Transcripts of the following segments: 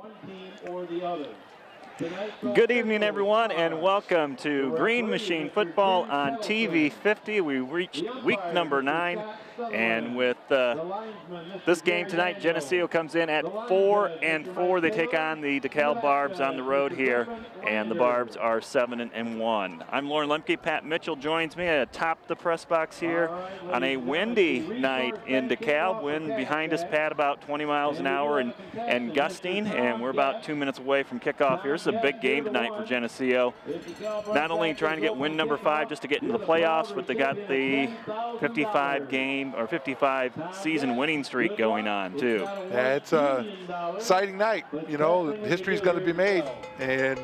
one team or the other. Good evening, everyone, and welcome to Green Machine Football on TV 50. We reached week number 9, and with this game tonight, Geneseo comes in at 4-4. They take on the DeKalb Barbs on the road here, and the Barbs are 7-1. I'm Lauren Lemke. Pat Mitchell joins me atop the press box here on a windy night in DeKalb. Wind behind us, Pat, about 20 miles an hour and gusting, and we're about 2 minutes away from kickoff here. This is a big game tonight for Geneseo. Not only trying to get win number 5 just to get into the playoffs, but they got the 55 season winning streak going on too. Yeah, it's a exciting night. You know, history's going to be made, and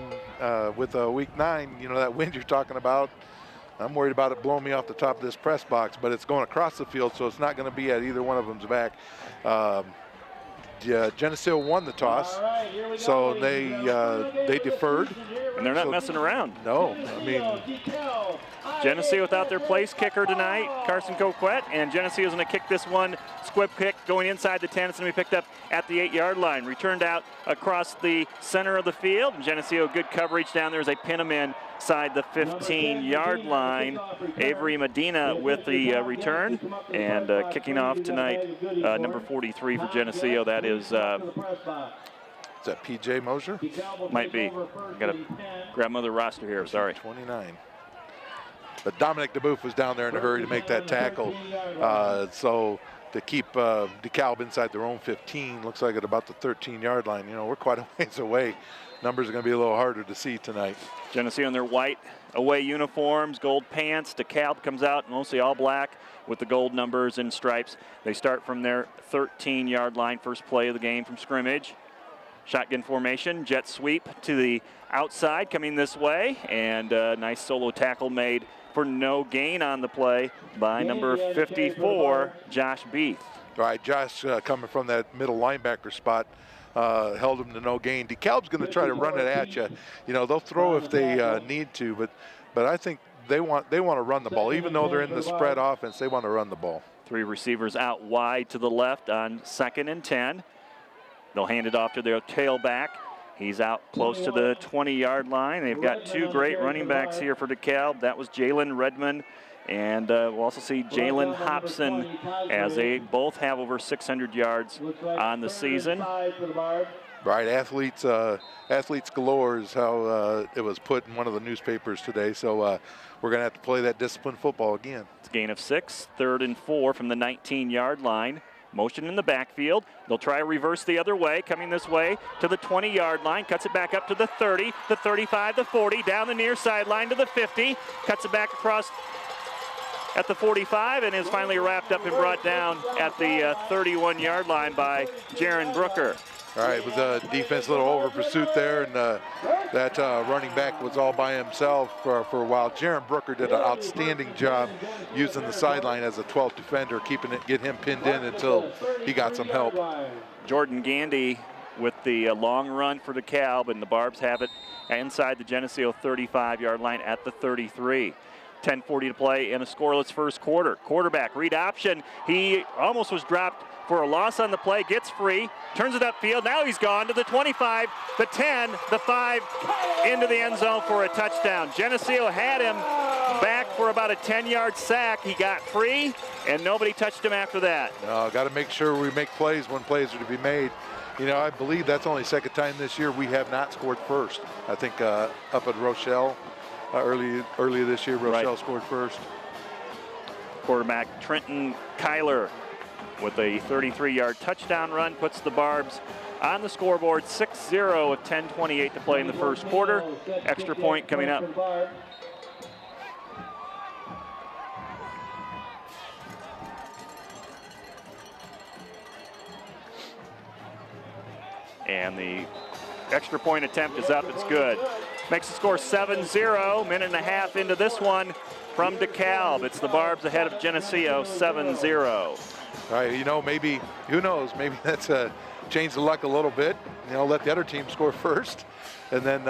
with week 9, you know, that wind you're talking about, I'm worried about it blowing me off the top of this press box, but it's going across the field, so it's not going to be at either one of them's back. Geneseo won the toss, so they deferred. And they're not messing around. No, I mean, Geneseo without their place kicker tonight, Carson Coquette, and Geneseo is going to kick this one. Squib kick going inside the 10. It's going to be picked up at the 8-yard line. Returned out across the center of the field. Geneseo, good coverage down there as they pin them inside the 15-yard line. Avery Medina with the return, and kicking off tonight, number 43 for Geneseo. That is that P.J. Mosier? Might be. Got to grab another roster here. Sorry. 29. But Dominic DeBoeuf was down there in a hurry to make that tackle. So to keep DeKalb inside their own 15, looks like at about the 13-yard line. You know, we're quite a ways away. Numbers are going to be a little harder to see tonight. Geneseo in their white away uniforms, gold pants. DeKalb comes out mostly all black with the gold numbers and stripes. They start from their 13-yard line, first play of the game from scrimmage. Shotgun formation, jet sweep to the outside coming this way, and a nice solo tackle made for no gain on the play by number 54, Josh Beath. All right, Josh coming from that middle linebacker spot, held him to no gain. DeKalb's going to try to run it at you. You know, they'll throw if they need to, but I think they want to run the ball. Even though they're in the spread offense, they want to run the ball. 3 receivers out wide to the left on 2nd and 10. They'll hand it off to their tailback. He's out close to the 20-yard line. They've got 2 great running backs here for DeKalb. That was Jalen Redmond, and we'll also see Jalen Hobson, as they both have over 600 yards on the season. Right, athletes galore is how it was put in one of the newspapers today. So we're going to have to play that disciplined football again. It's a gain of 6, 3rd and 4 from the 19-yard line. Motion in the backfield. They'll try a reverse the other way, coming this way to the 20-yard line, cuts it back up to the 30, the 35, the 40, down the near sideline to the 50, cuts it back across at the 45, and is finally wrapped up and brought down at the 31-yard line by Jaron Brooker. All right, with the defense a little over pursuit there, and that running back was all by himself for a while. Jaron Brooker did an outstanding job using the sideline as a 12th defender, get him pinned in until he got some help. Jordan Gandy with the long run for DeKalb, and the Barbs have it inside the Geneseo 35-yard line at the 33. 10:40 to play in a scoreless first quarter. Quarterback, read option. He almost was dropped for a loss on the play, gets free, turns it upfield. Now he's gone to the 25, the 10, the 5, into the end zone for a touchdown. Geneseo had him back for about a 10-yard sack. He got free, and nobody touched him after that. Got to make sure we make plays when plays are to be made. You know, I believe that's only 2nd time this year we have not scored first. I think up at Rochelle, earlier this year, Rochelle scored first. Quarterback Trenton Kyler with a 33-yard touchdown run puts the Barbs on the scoreboard 6-0 with 10:28 to play in the first quarter. Extra point coming up. And the extra point attempt is up. It's good. Makes the score 7-0. Minute and a half into this one from DeKalb. It's the Barbs ahead of Geneseo 7-0. All right, you know, maybe, who knows, maybe that's changed the luck a little bit. You know, let the other team score first, and then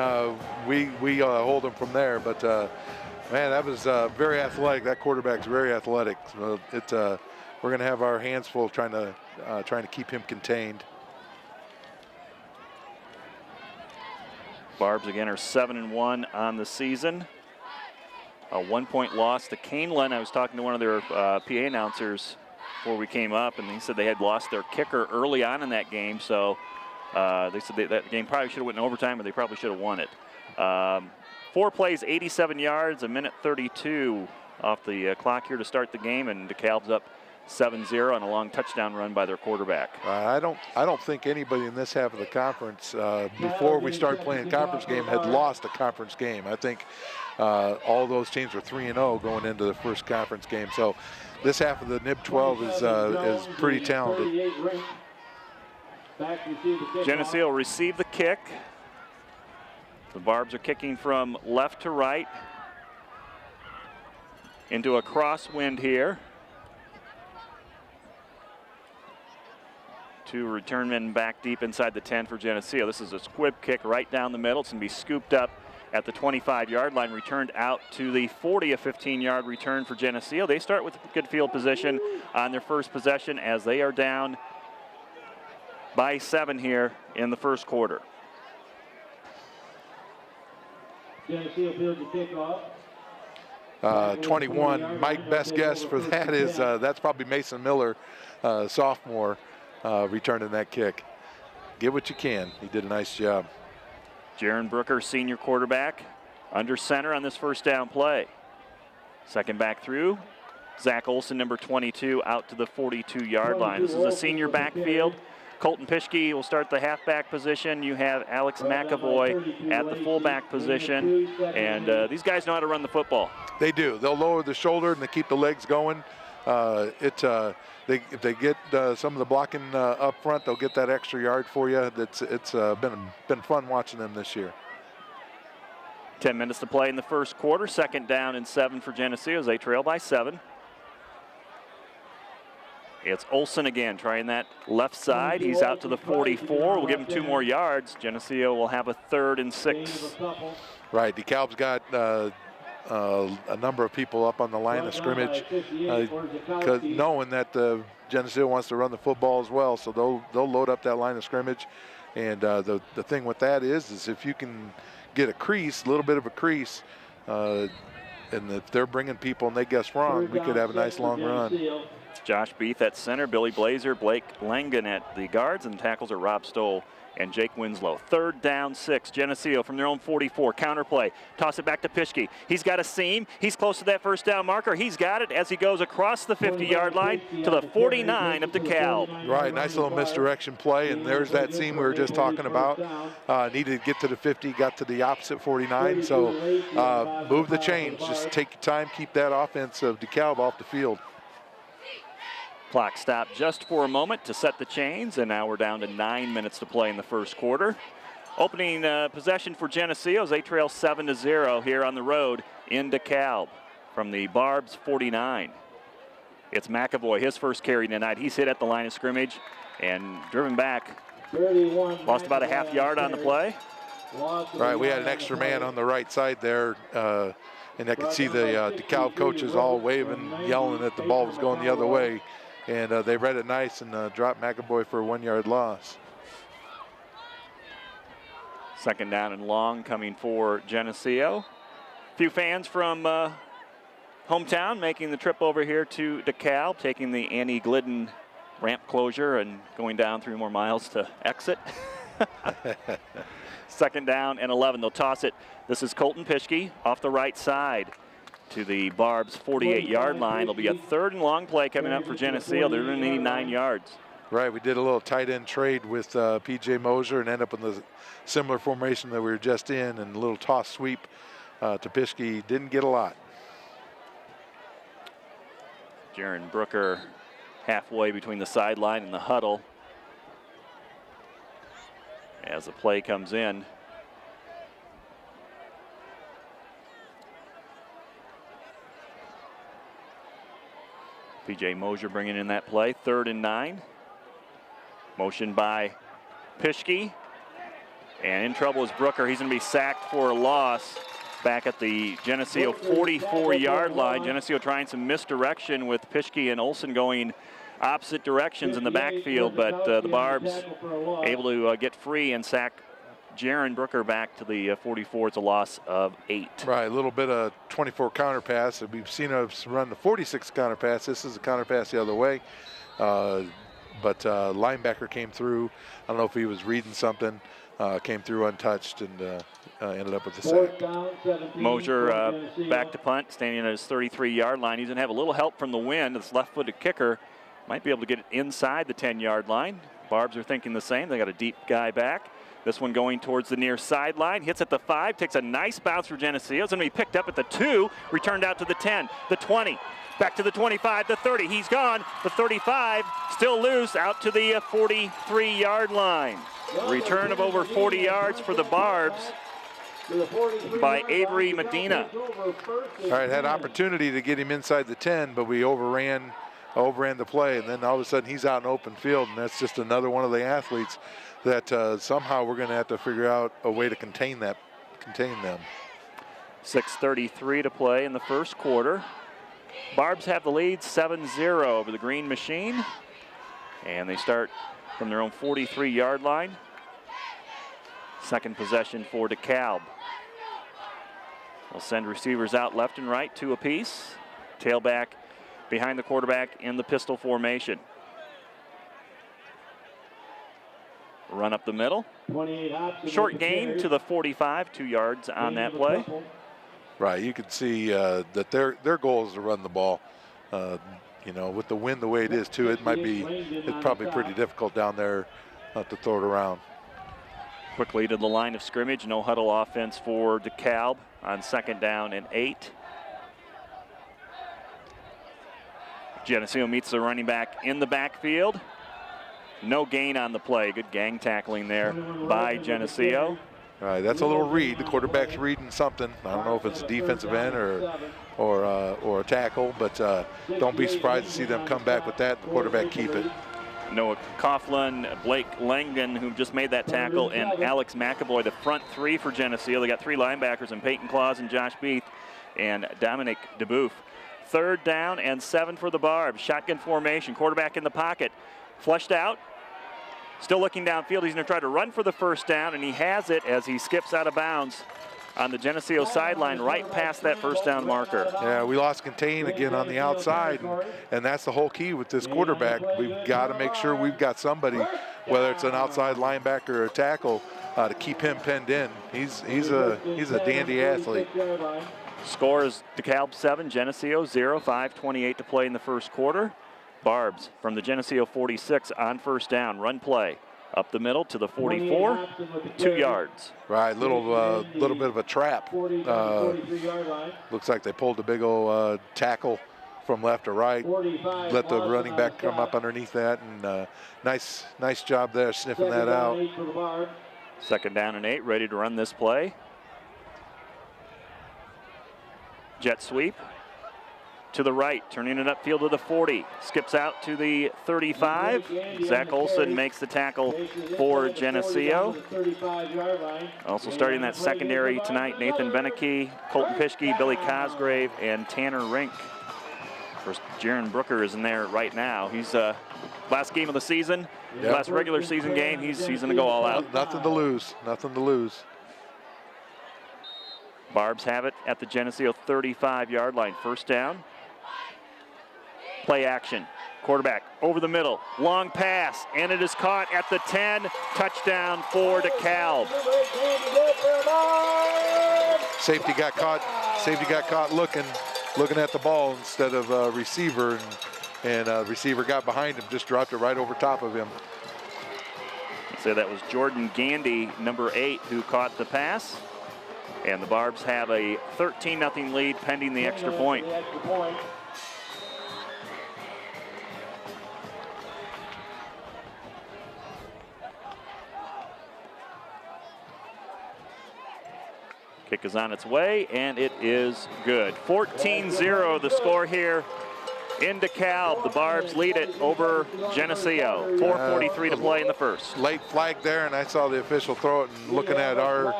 we hold them from there. But, man, that was very athletic. That quarterback's very athletic. So we're going to have our hands full trying to keep him contained. Barbs again are 7-1 on the season. A 1-point loss to Canelan. I was talking to one of their PA announcers before we came up, and he said they had lost their kicker early on in that game, so they said that game probably should have went in overtime, or they probably should have won it. 4 plays, 87 yards, a minute 32 off the clock here to start the game, and DeKalb's up 7-0 on a long touchdown run by their quarterback. I don't think anybody in this half of the conference before we started playing a conference game had lost a conference game. I think all those teams were 3-0 going into the first conference game. So this half of the NIB 12 is pretty talented. Geneseo will receive the kick. The Barbs are kicking from left to right into a crosswind here. 2 return men back deep inside the 10 for Geneseo. This is a squib kick right down the middle. It's going to be scooped up at the 25-yard line, returned out to the 40, a 15-yard return for Geneseo. They start with good field position on their first possession as they are down by 7 here in the first quarter. Geneseo fields the kickoff. 21. My best guess for that is that's probably Mason Miller, sophomore, returning that kick. Get what you can. He did a nice job. Jaron Brooker, senior quarterback, under center on this first down play. Second back through. Zach Olson, number 22, out to the 42-yard line. This is a senior backfield. Colton Pischke will start the halfback position. You have Alex McAvoy at the fullback position. And these guys know how to run the football. They do. They'll lower the shoulder and they keep the legs going. If they get some of the blocking up front, they'll get that extra yard for you. It's been fun watching them this year. 10 minutes to play in the first quarter. Second down and 7 for Geneseo as they trail by 7. It's Olson again, trying that left side. He's out to the 44. We'll give him 2 more yards. Geneseo will have a 3rd and 6. Right, DeKalb's got a number of people up on the line of scrimmage, knowing that Geneseo wants to run the football as well, so they'll load up that line of scrimmage. And the thing with that is if you can get a little bit of a crease, and if they're bringing people and they guess wrong, we could have a nice long run. Josh Beath at center, Billy Blazer, Blake Langen at the guards, and tackles are Rob Stoll and Jake Winslow. 3rd down 6, Geneseo from their own 44. Counter play, toss it back to Pischke. He's got a seam. He's close to that first down marker. He's got it as he goes across the 50-yard line to the 49 of DeKalb. Right, nice little misdirection play, and there's that seam we were just talking about. Needed to get to the 50, got to the opposite 49, so move the chains. Just take your time, keep that offense of DeKalb off the field. Clock stopped just for a moment to set the chains, and now we're down to 9 minutes to play in the first quarter. Opening possession for Geneseo as they trail 7-0 here on the road in DeKalb from the Barbs 49. It's McAvoy, his first carry tonight. He's hit at the line of scrimmage and driven back. Lost about a half yard on the play. Right, we had an extra man on the right side there, and I could see the DeKalb coaches all waving, yelling that the ball was going the other way. And they read it nice and dropped McAvoy for a 1-yard loss. Second down and long coming for Geneseo. A few fans from hometown making the trip over here to DeKalb, taking the Annie Glidden ramp closure and going down 3 more miles to exit. Second down and 11. They'll toss it. This is Colton Pischke off the right side to the Barbs 48-yard line. It'll be a 3rd and long play coming up for Geneseo. They're going to need 9 yards. Right, we did a little tight end trade with P.J. Moser and ended up in the similar formation that we were just in, and a little toss sweep to Pischke. Didn't get a lot. Jaron Brooker halfway between the sideline and the huddle as the play comes in. P.J. Mosier bringing in that play. 3rd and 9. Motion by Pischke. And in trouble is Brooker. He's going to be sacked for a loss back at the Geneseo 44-yard line. Geneseo trying some misdirection with Pischke and Olson going opposite directions in the backfield, but the Barbs able to get free and sack Jaron Brooker back to the 44. It's a loss of 8. Right, a little bit of 24 counter pass. We've seen us run the 46 counter pass. This is a counter pass the other way. But linebacker came through. I don't know if he was reading something. Came through untouched and ended up with the sack. Mosier back to punt, standing at his 33-yard line. He's going to have a little help from the wind. This left-footed kicker might be able to get it inside the 10-yard line. Barbs are thinking the same. They got a deep guy back. This one going towards the near sideline. Hits at the 5, takes a nice bounce for Geneseo. It's going to be picked up at the 2, returned out to the 10, the 20. Back to the 25, the 30. He's gone. The 35 still loose out to the 43-yard line. Return of over 40 yards for the Barbs by Avery Medina. All right, had opportunity to get him inside the 10, but we overran the play, and then all of a sudden he's out in open field, and that's just another one of the athletes that somehow we're going to have to figure out a way to contain them. 6:33 to play in the first quarter. Barbs have the lead 7-0 over the Green Machine, and they start from their own 43-yard line. Second possession for DeKalb. They'll send receivers out left and right, 2 apiece. Tailback behind the quarterback in the pistol formation. Run up the middle. Short gain to the 45, 2 yards on that play. Right, you can see that their goal is to run the ball. You know, with the wind the way it is too, it's probably pretty difficult down there to throw it around. Quickly to the line of scrimmage, no huddle offense for DeKalb on 2nd down and 8. Geneseo meets the running back in the backfield. No gain on the play. Good gang tackling there by Geneseo. All right, that's a little read. The quarterback's reading something. I don't know if it's a defensive end or a tackle, but don't be surprised to see them come back with that. The quarterback keep it. Noah Coughlin, Blake Langdon, who just made that tackle, and Alex McAvoy, the front 3 for Geneseo. They got 3 linebackers in Peyton Claus and Josh Beath and Dominic DeBouf. 3rd down and 7 for the Barbs. Shotgun formation, quarterback in the pocket. Flushed out, still looking downfield. He's going to try to run for the 1st down, and he has it as he skips out of bounds on the Geneseo sideline right past that 1st down marker. Yeah, we lost contain again on the outside, and that's the whole key with this quarterback. We've got to make sure we've got somebody, whether it's an outside linebacker or a tackle, to keep him pinned in. He's a dandy athlete. Score is DeKalb 7, Geneseo 0, 5:28 to play in the first quarter. Barbs from the Geneseo 46 on 1st down. Run play up the middle to the 44, 2 yards. Right, little bit of a trap. Looks like they pulled a big old tackle from left to right. Let the running back come up underneath that, and nice job there sniffing that out. 2nd down and 8, ready to run this play. Jet sweep to the right, turning it upfield to the 40. Skips out to the 35. Zach Olson makes the tackle for Geneseo. Also starting that secondary tonight, Nathan Beneke, Colton Pischke, Billy Cosgrave, and Tanner Rink. Of course, Jaron Brooker is in there right now. He's last game of the season, last regular season game. He's going to go all out. Nothing to lose. Nothing to lose. Barbs have it at the Geneseo 35-yard line. 1st down. Play action. Quarterback over the middle. Long pass, and it is caught at the 10. Touchdown for DeKalb. Safety got caught looking at the ball instead of receiver, and receiver got behind him, just dropped it right over top of him. So that was Jordan Gandy, number 8, who caught the pass. And the Barbs have a 13-0 lead pending the extra point. Kick is on its way, and it is good. 14-0 the score here in DeKalb. The Barbs lead it over Geneseo. 4:43 to play in the first. Late flag there, and I saw the official throw it, and looking at our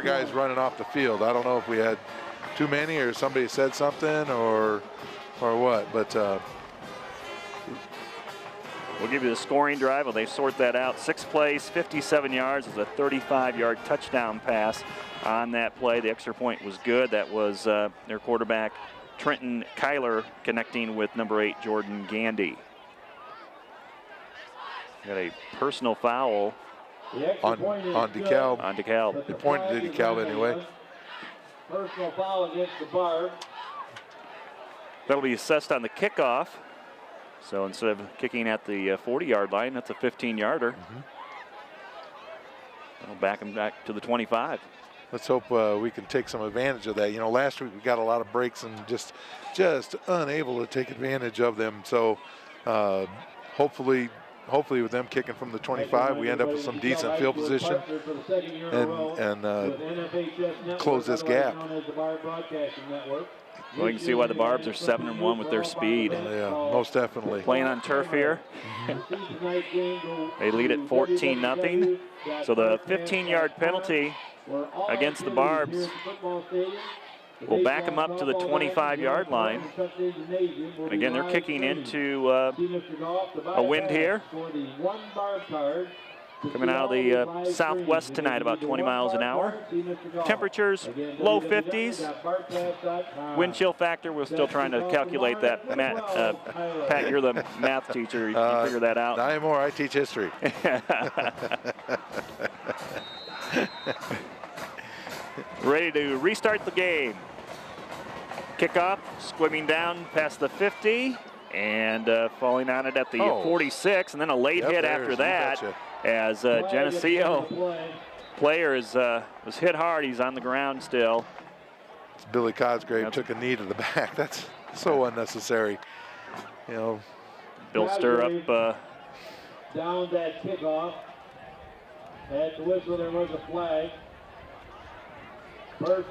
guys running off the field. I don't know if we had too many or somebody said something or what, but We'll give you the scoring drive. Well, they sort that out. 6 plays, 57 yards. It was a 35-yard touchdown pass on that play. The extra point was good. That was their quarterback, Trenton Kyler, connecting with number 8, Jordan Gandy. Got a personal foul on DeKalb. On DeKalb. They pointed to DeKalb anyway. Personal foul against the Barb. That'll be assessed on the kickoff. So instead of kicking at the 40-yard line, that's a 15-yarder. That'll back them back to the 25. Let's hope we can take some advantage of that. You know, last week we got a lot of breaks and just unable to take advantage of them. So hopefully with them kicking from the 25, we end up with some decent field position and close this gap. Well, you can see why the Barbs are 7-1 with their speed. Yeah, most definitely. Playing on turf here. They lead at 14-0. So the 15-yard penalty against the Barbs will back them up to the 25-yard line. And again, they're kicking into a wind here. Coming out of the southwest tonight, about 20 miles an hour. Temperatures low 50s. Wind chill factor, we're still trying to calculate that. Pat, you're the math teacher. You figure that out. Not anymore. I teach history. Ready to restart the game. Kickoff, swimming down past the 50 and falling on it at the 46, and then a late hit after that. As Geneseo player was hit hard. He's on the ground still. Billy Cosgrave took a knee to the back. That's so unnecessary. You know, Bill Stirrup down that kickoff. At the whistle, there was a flag.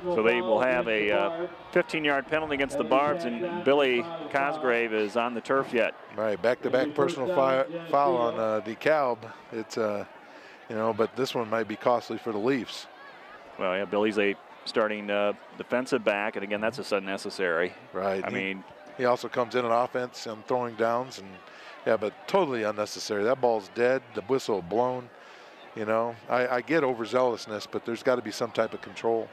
So they will have a 15-yard penalty against the Barbs, and Billy Cosgrave is on the turf yet. Right, back-to-back personal foul on DeKalb. It's, you know, but this one might be costly for the Leafs. Well, yeah, Billy's a starting defensive back, and again, that's just unnecessary. Right. I mean, he also comes in on offense and throwing downs, and yeah, but totally unnecessary. That ball's dead. The whistle blown. You know, I get overzealousness, but there's got to be some type of control.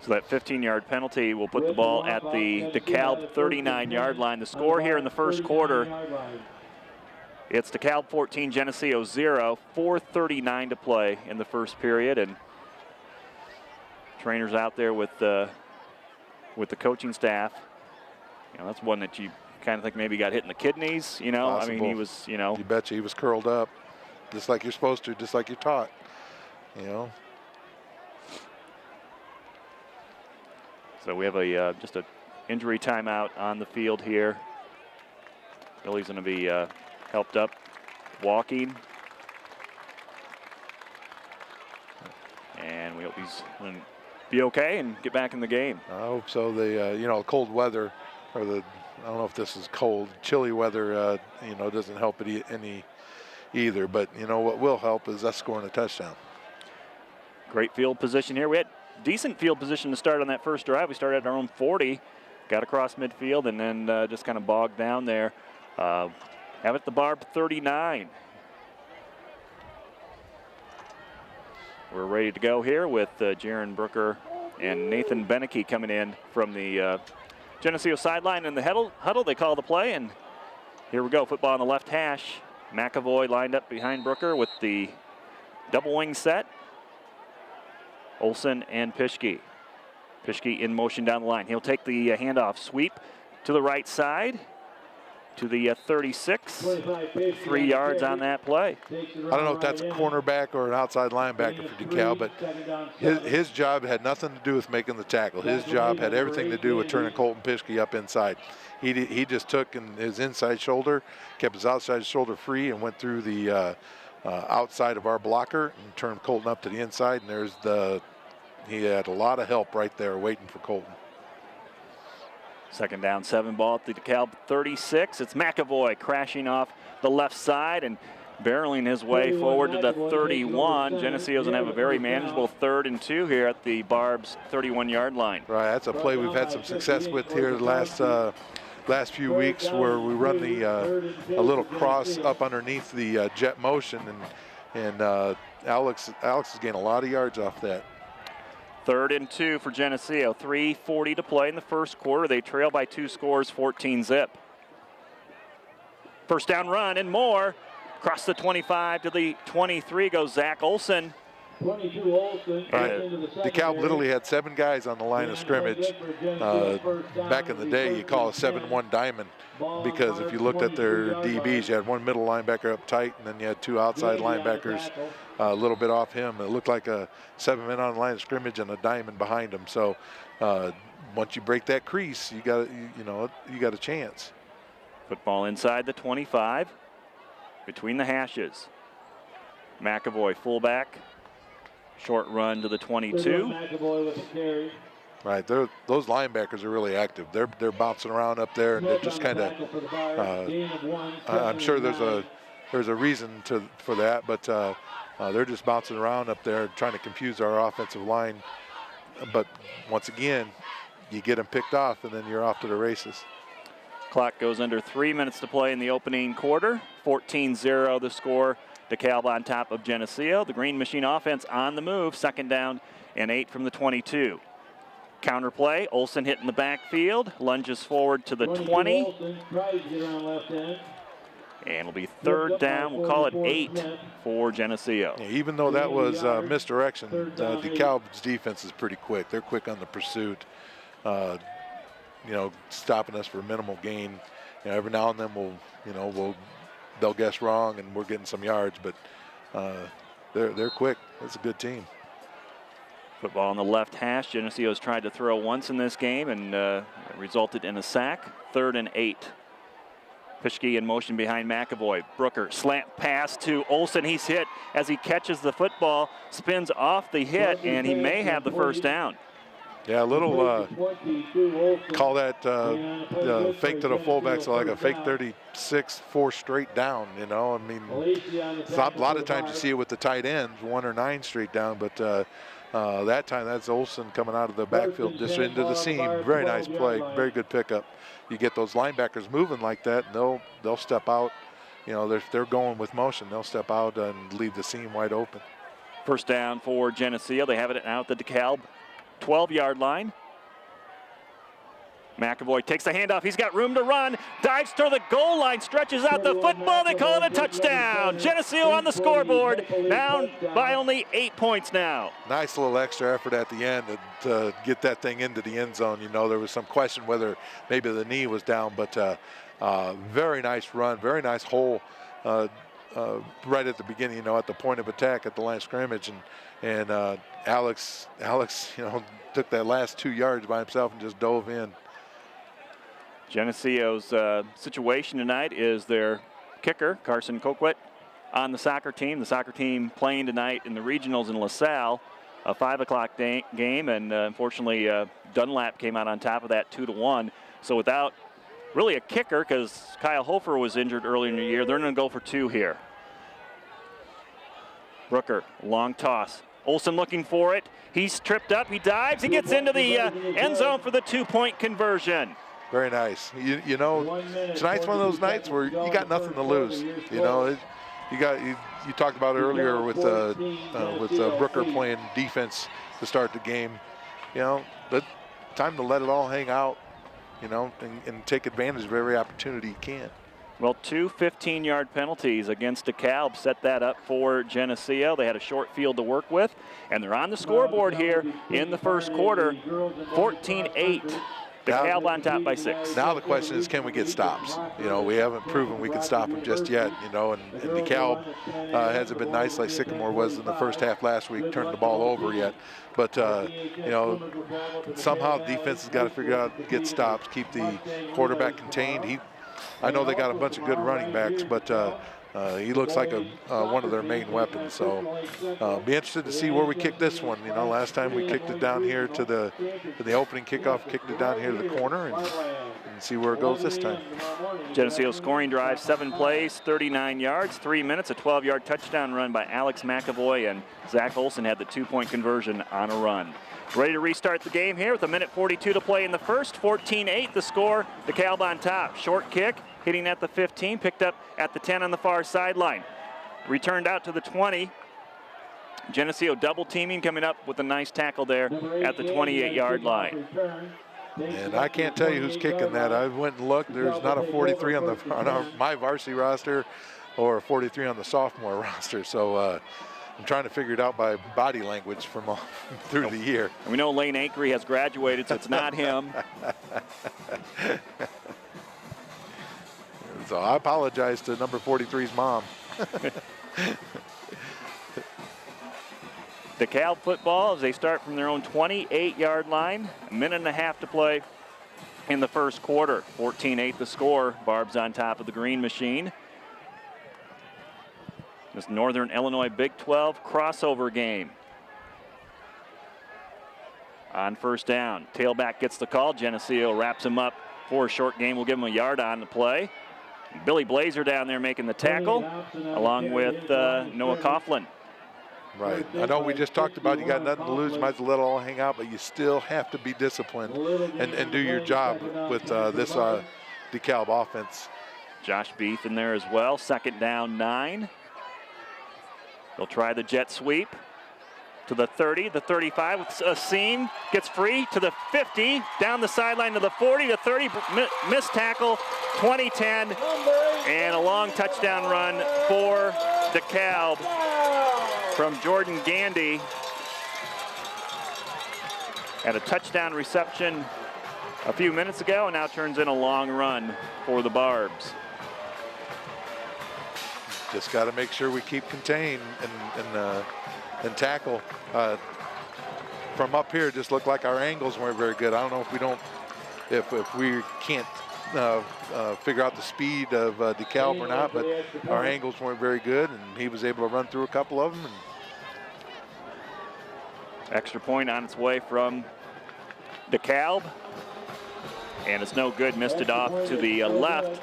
So that 15-yard penalty will put the ball at the DeKalb 39-yard line. The score here in the first quarter, it's DeKalb 14, Geneseo 0, 4:39 to play in the first period, and trainers out there with the coaching staff. You know, that's one that you kind of think maybe got hit in the kidneys. You know, Possible. I mean, he was, you know, you betcha he was curled up, just like you're supposed to, just like you're taught. You know. So we have a just an injury timeout on the field here. Billy's going to be helped up, walking. And we hope he's going to be okay and get back in the game. I hope so. The you know, cold weather, or the, I don't know if this is cold, chilly weather, you know, doesn't help it any either. But you know what will help is us scoring a touchdown. Great field position here. We had decent field position to start on that first drive. We started at our own 40, got across midfield, and then just kind of bogged down there. Have it the Barb 39. We're ready to go here with Jaron Brooker and Nathan Beneke coming in from the Geneseo sideline. In the huddle, they call the play, and here we go. Football on the left hash. McAvoy lined up behind Brooker with the double wing set. Olsen and Pischke. Pischke in motion down the line. He'll take the handoff sweep to the right side to the 36. 3 yards on that play. I don't know if that's a cornerback or an outside linebacker for DeKalb, but his job had nothing to do with making the tackle. His job had everything to do with turning Colton Pischke up inside. He just took his inside shoulder, kept his outside shoulder free, and went through the outside of our blocker and turned Colton up to the inside, and there's he had a lot of help right there waiting for Colton. Second down, 7 ball at the DeKalb 36. It's McAvoy crashing off the left side and barreling his way forward to the 31. Geneseo's going to have a very manageable 3rd and 2 here at the Barb's 31-yard line. Right, that's a play we've had some success with here the last last few weeks where we run the a little cross up underneath the jet motion, and Alex is getting a lot of yards off that. 3rd and 2 for Geneseo. 3:40 to play in the first quarter. They trail by 2 scores, 14-zip. First down run and more. Across the 25 to the 23 goes Zach Olson. 22 Olson. DeKalb literally had 7 guys on the line of scrimmage. Back in the day, you call a 7-1 diamond, because if you looked at their DBs, you had 1 middle linebacker up tight, and then you had 2 outside linebackers a little bit off him. It looked like a 7-man on the line of scrimmage and a diamond behind him. So once you break that crease, you got a chance. Football inside the 25, between the hashes. McAvoy fullback. Short run to the 22. Right, those linebackers are really active. They're bouncing around up there, and they're just kind of. I'm sure there's a reason for that, but they're just bouncing around up there, trying to confuse our offensive line. But once again, you get them picked off, and then you're off to the races. Clock goes under 3 minutes to play in the opening quarter. 14-0 the score. DeKalb on top of Geneseo. The Green Machine offense on the move. 2nd down and 8 from the 22. Counter play. Olson hitting the backfield. Lunges forward to the 20. And it'll be 3rd down. We'll call it 8 for Geneseo. Yeah, even though that was misdirection, DeKalb's defense is pretty quick. They're quick on the pursuit. Stopping us for minimal gain. Every now and then they'll guess wrong and we're getting some yards, but they're quick. It's a good team. Football on the left hash. Geneseo's tried to throw once in this game and resulted in a sack. 3rd and 8. Pischke in motion behind McAvoy. Brooker slant pass to Olson. He's hit as he catches the football, spins off the hit, and he may have the first down. Yeah, a little call that fake to the fullback, so like a fake 36, 4 straight down. I mean, a lot of times you see it with the tight ends, 1 or 9 straight down, but that time that's Olson coming out of the backfield just into the seam. Very nice play, very good pickup. You get those linebackers moving like that, and they'll step out. They're going with motion. They'll step out and leave the seam wide open. First down for Geneseo. They have it out the DeKalb 12-yard line. McAvoy takes the handoff. He's got room to run. Dives to the goal line. Stretches out the football. They call it a touchdown. Geneseo on the scoreboard. Down by only 8 points now. Nice little extra effort at the end to get that thing into the end zone. There was some question whether maybe the knee was down, but very nice run. Very nice hole right at the beginning, at the point of attack at the line of scrimmage. And Alex, took that last 2 yards by himself and just dove in. Geneseo's situation tonight is their kicker, Carson Coquit, on the soccer team. The soccer team playing tonight in the regionals in LaSalle, a 5 o'clock game, and unfortunately Dunlap came out on top of that 2-1. So without really a kicker, because Kyle Hofer was injured earlier in the year, they're going to go for 2 here. Brooker, long toss. Olson looking for it. He's tripped up. He dives. He gets into the end zone for the 2-point conversion. Very nice. Tonight's one of those nights where you got nothing to lose. You talked about it earlier with Brooker playing defense to start the game. But time to let it all hang out. And take advantage of every opportunity you can. Well, 2 15-yard penalties against DeKalb set that up for Geneseo. They had a short field to work with, and they're on the scoreboard here in the first quarter. 14-8. DeKalb on top by 6. Now the question is, can we get stops? We haven't proven we can stop them just yet, and DeKalb hasn't been nice like Sycamore was in the first half last week, turning the ball over yet. But, somehow defense has got to figure out, get stops, keep the quarterback contained. I know they got a bunch of good running backs, but he looks like one of their main weapons. So be interested to see where we kick this one. Last time we kicked it down here to the opening kickoff, kicked it down here to the corner, and and see where it goes this time. Geneseo scoring drive, 7 plays, 39 yards, 3 minutes, a 12-yard touchdown run by Alex McAvoy, and Zach Olson had the 2-point conversion on a run. Ready to restart the game here with 1:42 to play in the first. 14-8 the score. DeKalb on top. Short kick, hitting at the 15, picked up at the 10 on the far sideline. Returned out to the 20. Geneseo double teaming, coming up with a nice tackle there at the 28-yard line. And I can't tell you who's kicking that. I went and looked. There's not a 43 on my varsity roster or a 43 on the sophomore roster. So I'm trying to figure it out by body language from through the year. And we know Lane Akery has graduated, so it's not him. So I apologize to number 43's mom. DeKalb football as they start from their own 28-yard line. 1.5 minutes to play in the first quarter. 14-8 the score. Barb's on top of the green machine. This Northern Illinois Big 12 crossover game. On first down, tailback gets the call. Geneseo wraps him up for a short game. We'll give him a yard on the play. Billy Blazer down there making the tackle, along with Noah Coughlin. Right. I know we just talked about you got nothing to lose, might as well let it all hang out, but you still have to be disciplined and do your job with this DeKalb offense. Josh Beef in there as well. 2nd down, 9. They'll try the jet sweep to the 30, the 35 with a seam, gets free to the 50, down the sideline to the 40, to 30, missed tackle, 20-10, and a long touchdown run for DeKalb from Jordan Gandy. Had a touchdown reception a few minutes ago and now turns in a long run for the Barbs. Just got to make sure we keep contained and tackle. From up here, it just looked like our angles weren't very good. I don't know if we can't figure out the speed of DeKalb or not, but our angles weren't very good, and he was able to run through a couple of them. And extra point on its way from DeKalb, and it's no good. Missed it off to the left.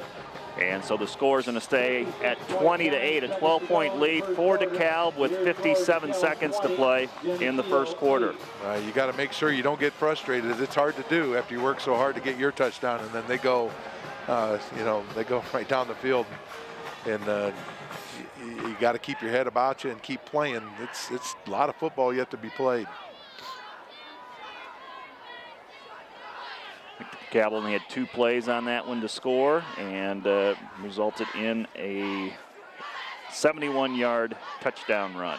And so the score is going to stay at 20-8, a 12-point lead for DeKalb with 57 seconds to play in the first quarter. You got to make sure you don't get frustrated. It's hard to do after you work so hard to get your touchdown, and then they go, they go right down the field. And you got to keep your head about you and keep playing. It's a lot of football yet to be played. DeKalb only had 2 plays on that one to score, and resulted in a 71-yard touchdown run.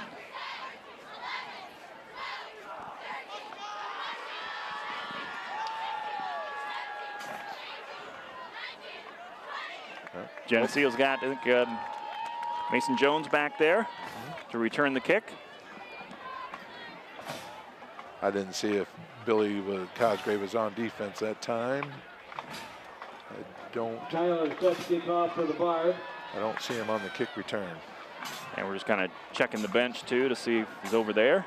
Geneseo's got, I think, Mason Jones back there to return the kick. I didn't see if Billy Cosgrave was on defense that time. I don't see him on the kick return. And we're just kind of checking the bench too to see if he's over there.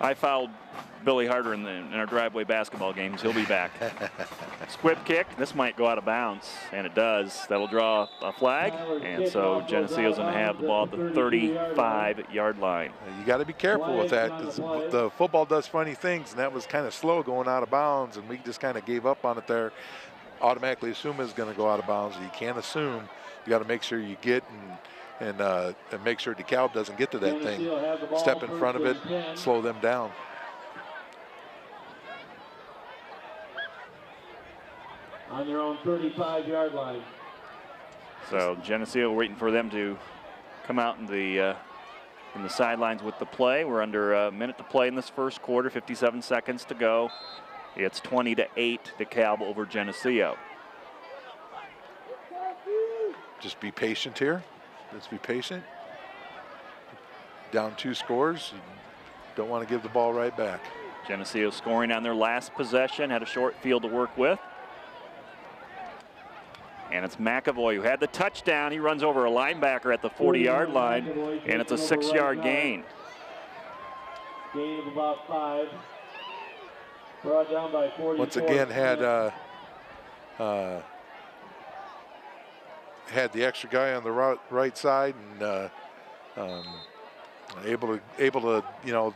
I fouled Billy Harder in our driveway basketball games. He'll be back. Squib kick. This might go out of bounds, and it does. That'll draw a flag, and so Geneseo's going to have the ball at the 35-yard line. You got to be careful with that, because the football does funny things, and that was kind of slow going out of bounds, and we just kind of gave up on it there. Automatically assume it's going to go out of bounds. You can't assume. You got to make sure you get and make sure DeKalb doesn't get to that thing. Step in front of it, slow them down. On their own 35-yard line. So Geneseo waiting for them to come out in the sidelines with the play. We're under a minute to play in this first quarter, 57 seconds to go. It's 20-8 DeKalb over Geneseo. Just be patient here. Let's be patient. Down 2 scores. You don't want to give the ball right back. Geneseo scoring on their last possession, had a short field to work with. And it's McAvoy who had the touchdown. He runs over a linebacker at the 40-yard line, and it's a 6-yard gain. Gain of about 5. Brought down by 44. Once again had the extra guy on the right side, and able to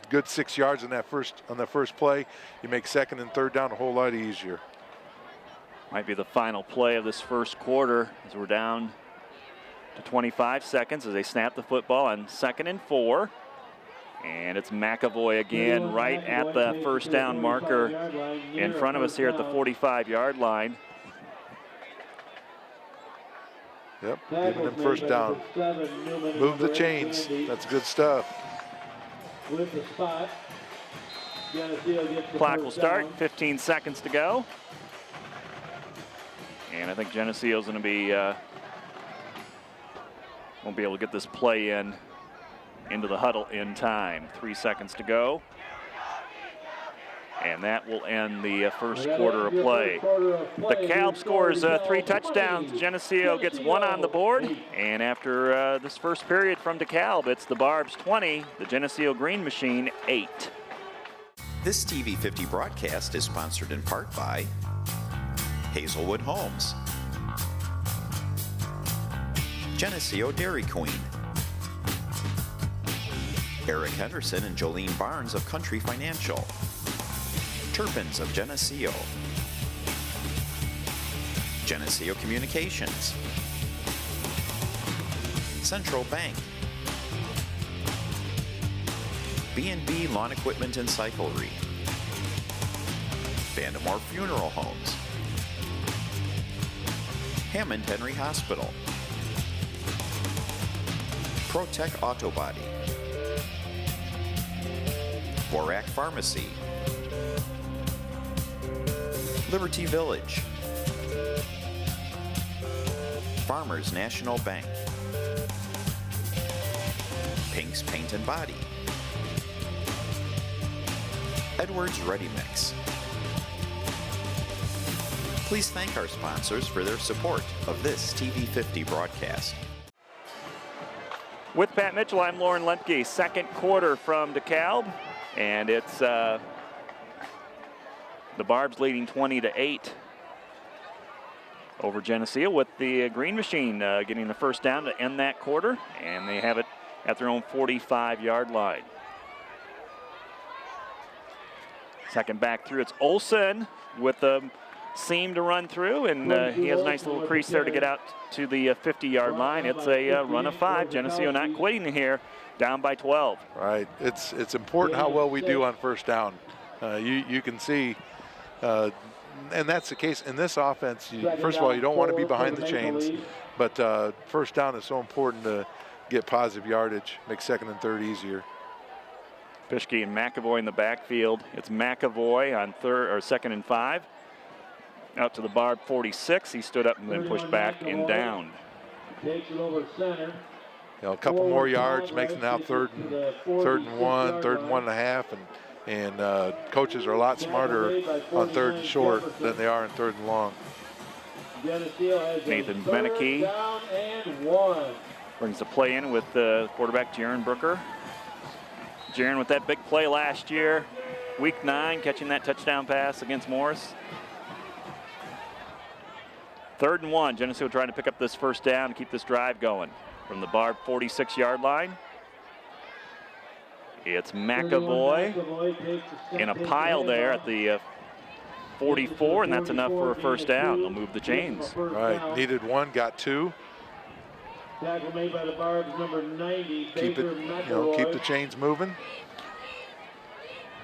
good 6 yards on that first play. You make second and third down a whole lot easier. Might be the final play of this first quarter as we're down to 25 seconds as they snap the football on 2nd and 4. And it's McAvoy again right at the first down marker in front of us here at the 45-yard line. Yep, giving them first down. Move the chains. That's good stuff. With the spot. Clock will start, 15 seconds to go. And I think Geneseo's going to be, won't be able to get this play into the huddle in time. 3 seconds to go. And that will end the first quarter of play. DeKalb scores 3 touchdowns. Geneseo gets 1 on the board. And after this first period from DeKalb, it's the Barbs 20, the Geneseo Green Machine 8. This TV 50 broadcast is sponsored in part by Hazelwood Homes, Geneseo Dairy Queen, Eric Henderson and Jolene Barnes of Country Financial, Turpins of Geneseo, Geneseo Communications, Central Bank, B&B Lawn Equipment and Cyclery, Vandemore Funeral Homes, Hammond Henry Hospital, ProTech Auto Body, Borac Pharmacy, Liberty Village, Farmers National Bank, Pink's Paint and Body, Edwards Ready Mix. Please thank our sponsors for their support of this TV 50 broadcast. With Pat Mitchell, I'm Lauren Lemke. Second quarter from DeKalb, and it's the Barbs leading 20-8 over Geneseo, with the Green Machine getting the first down to end that quarter, and they have it at their own 45-yard line. Second back through, it's Olsen with the seam to run through, and he has a nice little crease there to get out to the 50-yard line. It's a run of 5. Geneseo not quitting here, down by 12. Right. It's important how well we do on first down. You can see, and that's the case in this offense. First of all, you don't want to be behind the chains, but first down is so important to get positive yardage, make second and third easier. Pischke and McAvoy in the backfield. It's McAvoy on 2nd and 5. Out to the Barb 46. He stood up and then pushed back and downed. Takes it over center. A couple more yards makes it now third and 1, 3rd and 1.5, and coaches are a lot smarter on 3rd and short than they are in 3rd and long. Nathan Beneke brings the play in with the quarterback Jaron Brooker. Jaron with that big play last year, week 9, catching that touchdown pass against Morris. 3rd and 1, Geneseo trying to pick up this first down and keep this drive going. From the Barb 46-yard line, it's McAvoy in a pile there at the 44, and that's enough for a first down. They'll move the chains. Right, needed 1, got 2. Tackle made by the Barbs, number 90. Keep the chains moving.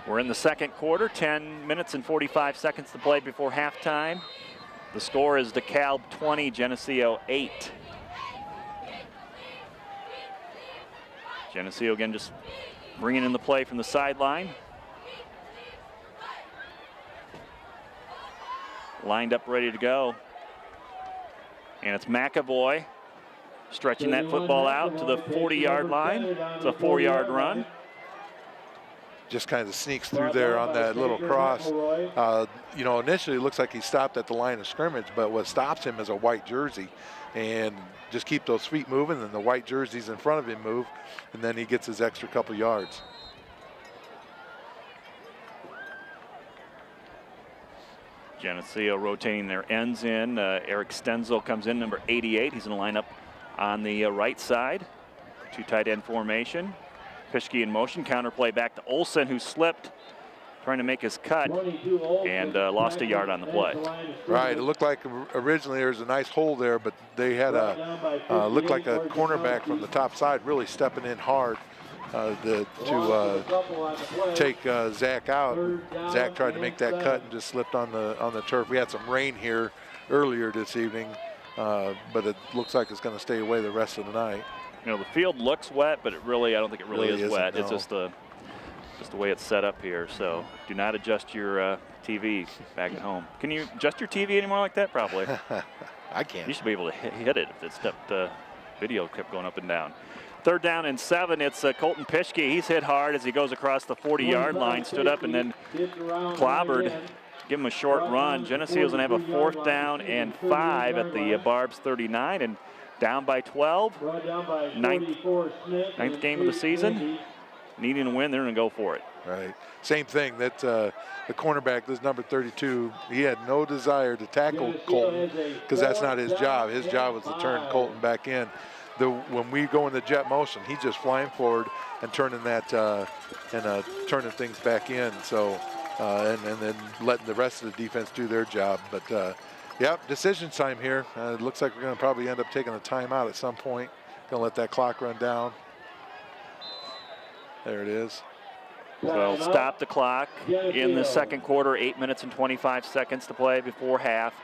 We're in the second quarter, 10 minutes and 45 seconds to play before halftime. The score is DeKalb 20, Geneseo 8. Geneseo again just bringing in the play from the sideline. Lined up, ready to go. And it's McAvoy stretching that football out to the 40-yard line. It's a 4-yard run. Just kind of sneaks through there on that little cross. Initially it looks like he stopped at the line of scrimmage, but what stops him is a white jersey. And just keep those feet moving, and the white jerseys in front of him move, and then he gets his extra couple yards. Geneseo rotating their ends in. Eric Stenzel comes in, number 88. He's going to line up on the right side. Two tight end formation. Pischke in motion. Counterplay back to Olson, who slipped trying to make his cut and lost a yard on the play. Right. It looked like originally there was a nice hole there, but they had looked like a cornerback from the top side really stepping in hard to take Zach out. Zach tried to make that cut and just slipped on the turf. We had some rain here earlier this evening, but it looks like it's going to stay away the rest of the night. You know, the field looks wet, but I don't think it really is wet. No. It's just the way it's set up here. So do not adjust your TV back at home. Can you adjust your TV anymore like that? Probably. I can't. You should be able to hit it if it stepped. Video kept going up and down. 3rd down and 7. It's Colton Pischke. He's hit hard as he goes across the 40-yard line. Stood up and then clobbered. Give him a short run. Geneseo's going to have a 4th down and 5 at the Barb's 39 and down by 12. Ninth game of the season. Needing a win, they're going to go for it. Right. Same thing. That the cornerback, this number 32, he had no desire to tackle Colton because that's not his job. His job was to turn Colton back in. When we go in the jet motion, he's just flying forward and turning that turning things back in. So and then letting the rest of the defense do their job. But yeah, decision time here. It looks like we're going to probably end up taking a timeout at some point. Going to let that clock run down. There it is. So stop the clock in the 2nd quarter. 8 minutes and 25 seconds to play before half.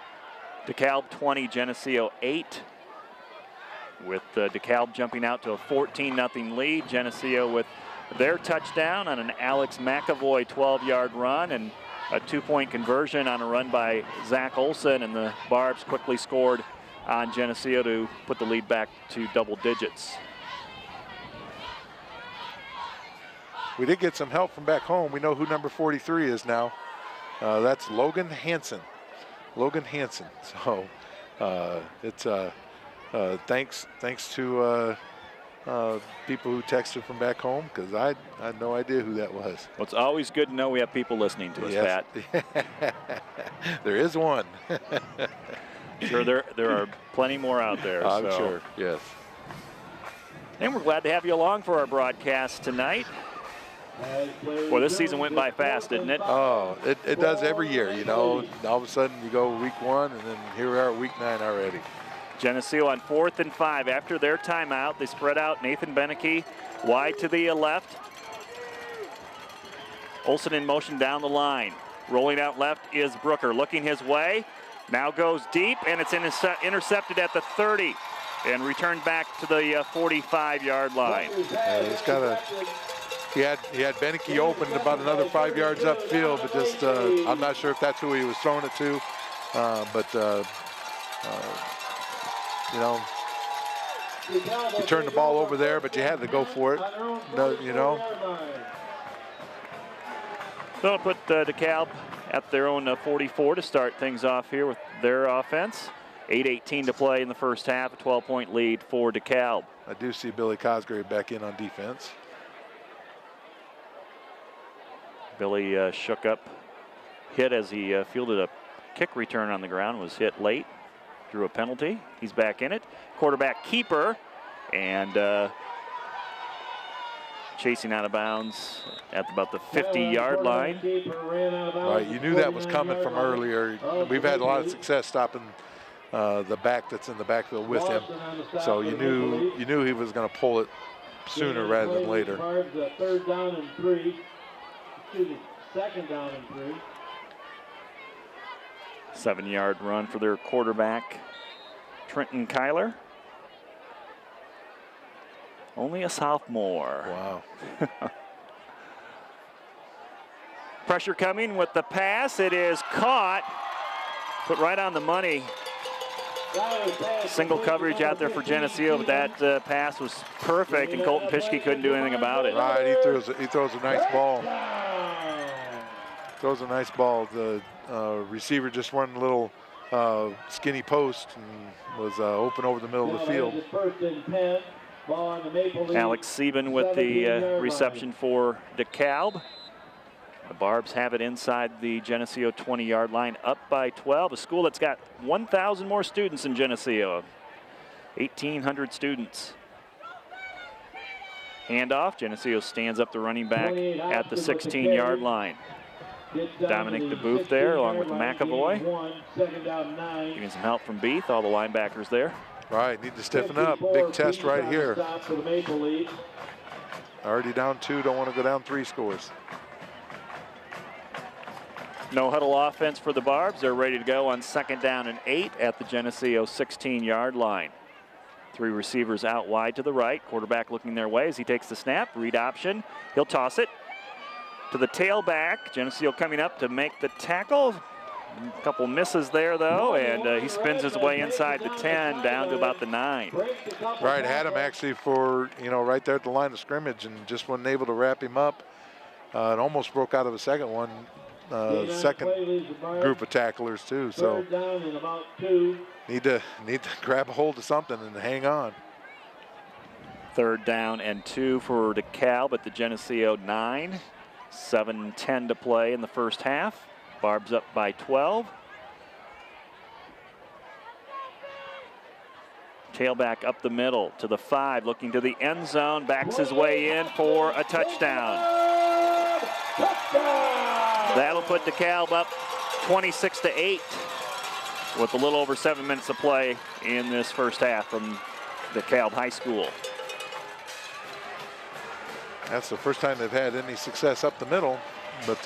DeKalb 20, Geneseo 8. With DeKalb jumping out to a 14-0 lead. Geneseo with their touchdown on an Alex McAvoy 12-yard run and a 2-point conversion on a run by Zach Olson, and the Barbs quickly scored on Geneseo to put the lead back to double digits. We did get some help from back home. We know who number 43 is now. That's Logan Hansen. Logan Hansen. So it's thanks to people who texted from back home, because I had no idea who that was. Well, it's always good to know we have people listening to us, yes. Pat. There is one. Sure, there are plenty more out there. I'm sure, yes. And we're glad to have you along for our broadcast tonight. Well, this season went by fast, didn't it? Oh, it does every year, you know. All of a sudden you go week 1, and then here we are at week 9 already. Geneseo on 4th and 5 after their timeout. They spread out. Nathan Beneke wide to the left. Olson in motion down the line. Rolling out left is Brooker, looking his way. Now goes deep, and it's intercepted at the 30 and returned back to the 45-yard line. He's got a... He had Beneke open about another 5 yards upfield, but just I'm not sure if that's who he was throwing it to. You know, you turned the ball over there, but you had to go for it. You know. They'll put DeKalb at their own 44 to start things off here with their offense. 8:18 to play in the first half, a 12-point lead for DeKalb. I do see Billy Cosgrave back in on defense. Billy shook up, hit as he fielded a kick return on the ground, was hit late, drew a penalty. He's back in it. Quarterback keeper, and chasing out of bounds at about the 50-yard line. Right, you knew that was coming from earlier. We've had a lot of success stopping the back that's in the backfield with him, so you knew he was going to pull it sooner rather than later. 3rd down and 3. 2nd down and 3. 7-yard run for their quarterback, Trenton Kyler. Only a sophomore. Wow. Pressure coming with the pass. It is caught, put right on the money. Single coverage out there for Geneseo, but that pass was perfect, and Colton Pischke couldn't do anything about it. Right, he throws a nice ball. Throws a nice ball. The receiver just won a little skinny post and was open over the middle of the field. Ball on the Maple Leaf. Alex Sieben with the reception for DeKalb. Barbs have it inside the Geneseo 20-yard line, up by 12. A school that's got 1,000 more students in Geneseo. 1,800 students. Handoff. Geneseo stands up the running back at the 16-yard line. Dominic DeBooth there along with McAvoy. Getting some help from Beath, all the linebackers there. Right, need to stiffen up. Big test right here. Already down 2, don't want to go down 3 scores. No huddle offense for the Barbs. They're ready to go on 2nd down and 8 at the Geneseo 16-yard line. 3 receivers out wide to the right. Quarterback looking their way as he takes the snap. Read option. He'll toss it to the tailback. Geneseo coming up to make the tackle. A couple misses there, though, and he spins his way inside the 10 down to about the 9. Right, had him actually for, right there at the line of scrimmage and just wasn't able to wrap him up. It almost broke out of a second one. Second group of tacklers too, so need to grab a hold of something and hang on. 3rd down and 2 for DeKalb at the Geneseo 9. 7:10 to play in the first half. Barbs up by 12. Tailback up the middle to the 5, looking to the end zone, backs his way in for a touchdown. That'll put DeKalb up 26-8 with a little over 7 minutes to play in this first half from DeKalb High School. That's the first time they've had any success up the middle, but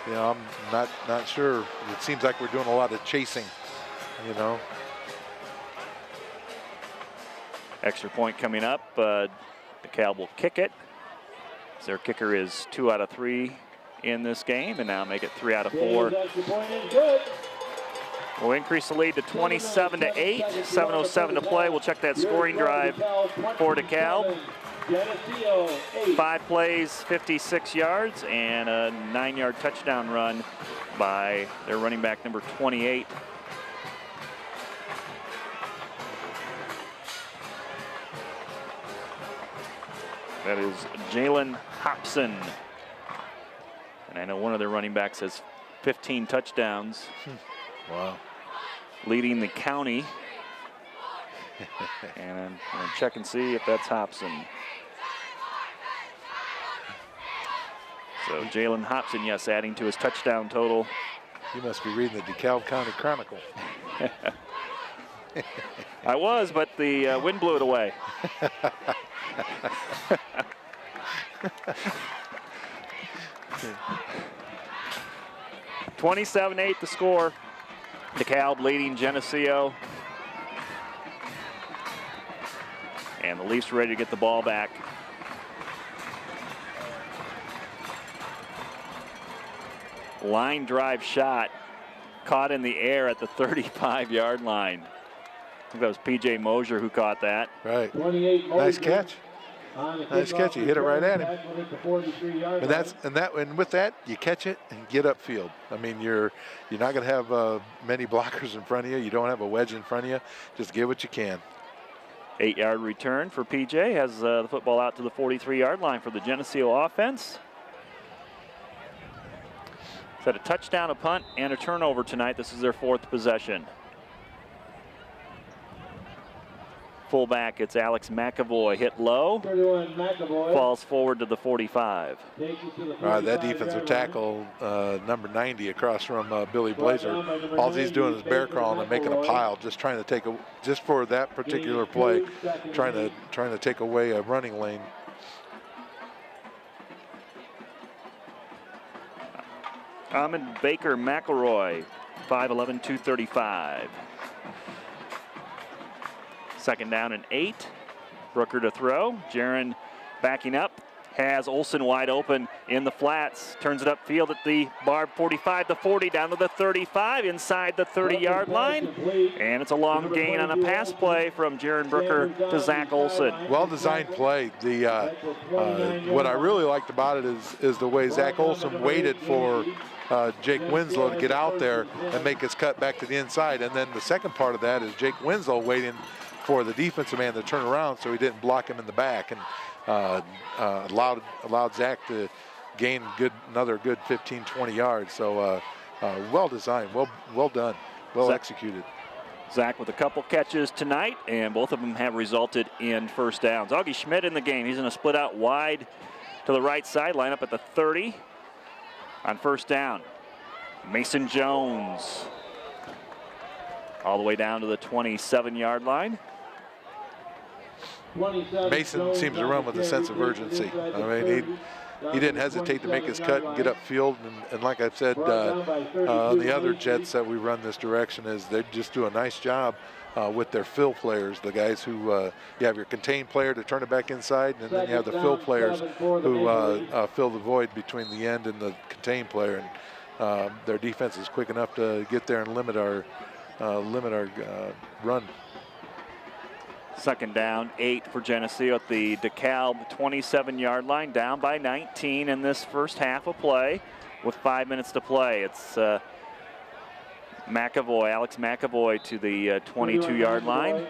I'm not sure. It seems like we're doing a lot of chasing, Extra point coming up. DeKalb will kick it. Their kicker is 2 out of 3 in this game, and now make it 3 out of 4. We'll increase the lead to 27-8. 7:07 to play. We'll check that scoring drive for DeKalb. 5 plays, 56 yards, and a 9-yard touchdown run by their running back number 28. That is Jalen Hobson. And I know one of their running backs has 15 touchdowns. Wow. Leading the county. And I'm going to check and see if that's Hobson. So Jalen Hobson, yes, adding to his touchdown total. You must be reading the DeKalb County Chronicle. I was, but the wind blew it away. 27-8 the score. DeKalb leading Geneseo. And the Leafs ready to get the ball back. Line drive shot caught in the air at the 35-yard line. I think that was P.J. Mosier who caught that. Right. Nice catch. Nice catch. You hit it right at him. And with that, you catch it and get upfield. I mean, you're not going to have many blockers in front of you. You don't have a wedge in front of you. Just get what you can. 8-yard return for P.J. Has the football out to the 43-yard line for the Geneseo offense. It's had a touchdown, a punt, and a turnover tonight. This is their 4th possession. Fullback, it's Alex McAvoy, hit low, falls forward to the 45. That defensive tackle, number 90, across from Billy Blazer. All he's doing is bear crawling and making a pile, just trying to take just for that particular play, trying to take away a running lane. Ahmed Baker McElroy, 5'11", 235. 2nd down and 8. Brooker to throw. Jaron backing up. Has Olsen wide open in the flats. Turns it upfield at the Barb 45, the 40, down to the 35, inside the 30-yard line. And it's a long gain on a pass play from Jaron Brooker to Zach Olsen. Well-designed play. What I really liked about it is the way Zach Olsen waited for Jake Winslow to get out there and make his cut back to the inside. And then the second part of that is Jake Winslow waiting for the defensive man to turn around so he didn't block him in the back. And allowed Zach to gain another good 15, 20 yards. So well designed, well done, well executed. Zach with a couple catches tonight, and both of them have resulted in first downs. Augie Schmidt in the game. He's going to split out wide to the right side, line up at the 30 on first down. Mason Jones all the way down to the 27-yard line. Mason seems to run with a sense of urgency. I mean, he didn't hesitate to make his cut and get upfield. And like I've said, the other Jets that we run this direction is they just do a nice job with their fill players, the guys who you have your contained player to turn it back inside, and then you have the fill players who fill the void between the end and the contained player. And their defense is quick enough to get there and limit our run. Second down, 8 for Geneseo at the DeKalb 27-yard line, down by 19 in this first half of play with 5 minutes to play. It's Alex McAvoy to the 22-yard line.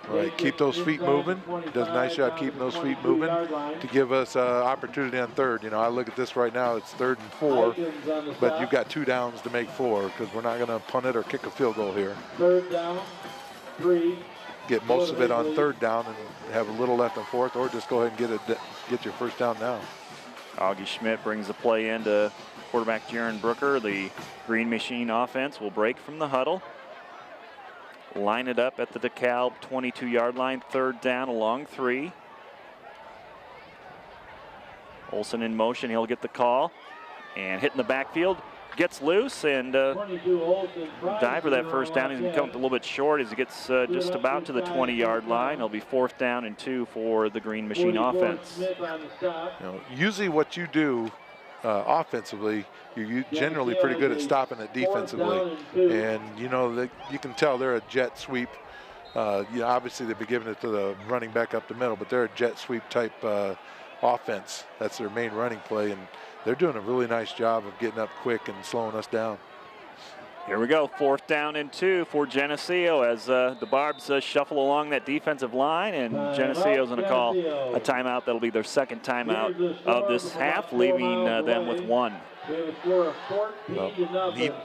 Right, keep those feet moving. Does a nice job keeping those feet moving to give us opportunity on third. You know, I look at this right now, it's 3rd and 4, but you've got 2 downs to make 4 because we're not going to punt it or kick a field goal here. 3rd down, 3. Get most of it on 3rd down and have a little left on 4th, or just go ahead and get your first down now. Augie Schmidt brings the play into quarterback Jaron Brooker. The Green Machine offense will break from the huddle. Line it up at the DeKalb 22-yard line, 3rd down along 3. Olsen in motion, he'll get the call and hit in the backfield. Gets loose and dive for that first down. He's going to come up a little bit short as he gets just about to the 20-yard line. It'll be 4th down and 2 for the Green Machine offense. You know, usually what you do offensively, you're generally pretty good at stopping it defensively. And, you know, you can tell they're a jet sweep. You know, obviously they've been giving it to the running back up the middle, but they're a jet sweep type offense. That's their main running play. And they're doing a really nice job of getting up quick and slowing us down. Here we go, 4th down and 2 for Geneseo as the Barbs shuffle along that defensive line, and Geneseo's going to call a timeout. That'll be their 2nd timeout of this half, leaving them with 1. Well,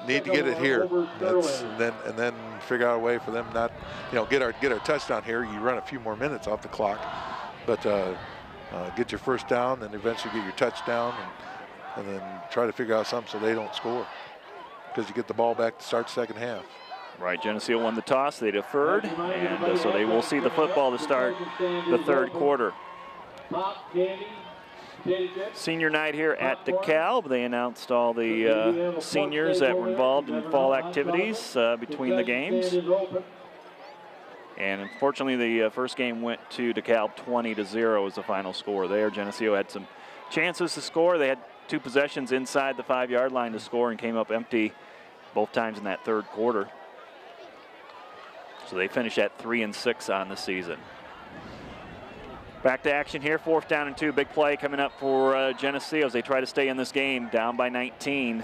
need to get it here. And then figure out a way for them not, you know, get our touchdown here. You run a few more minutes off the clock, but get your first down and eventually get your touchdown. And then try to figure out something so they don't score, because you get the ball back to start the second half. Right, Geneseo won the toss, they deferred, and so they will see the football to start the 3rd quarter. Senior night here at DeKalb. They announced all the seniors that were involved in fall activities between the games. And unfortunately, the first game went to DeKalb 20-0 as the final score there. Geneseo had some chances to score. They had 2 possessions inside the 5-yard line to score and came up empty both times in that 3rd quarter. So they finish at 3-6 on the season. Back to action here, 4th down and 2. Big play coming up for Geneseo as they try to stay in this game, down by 19.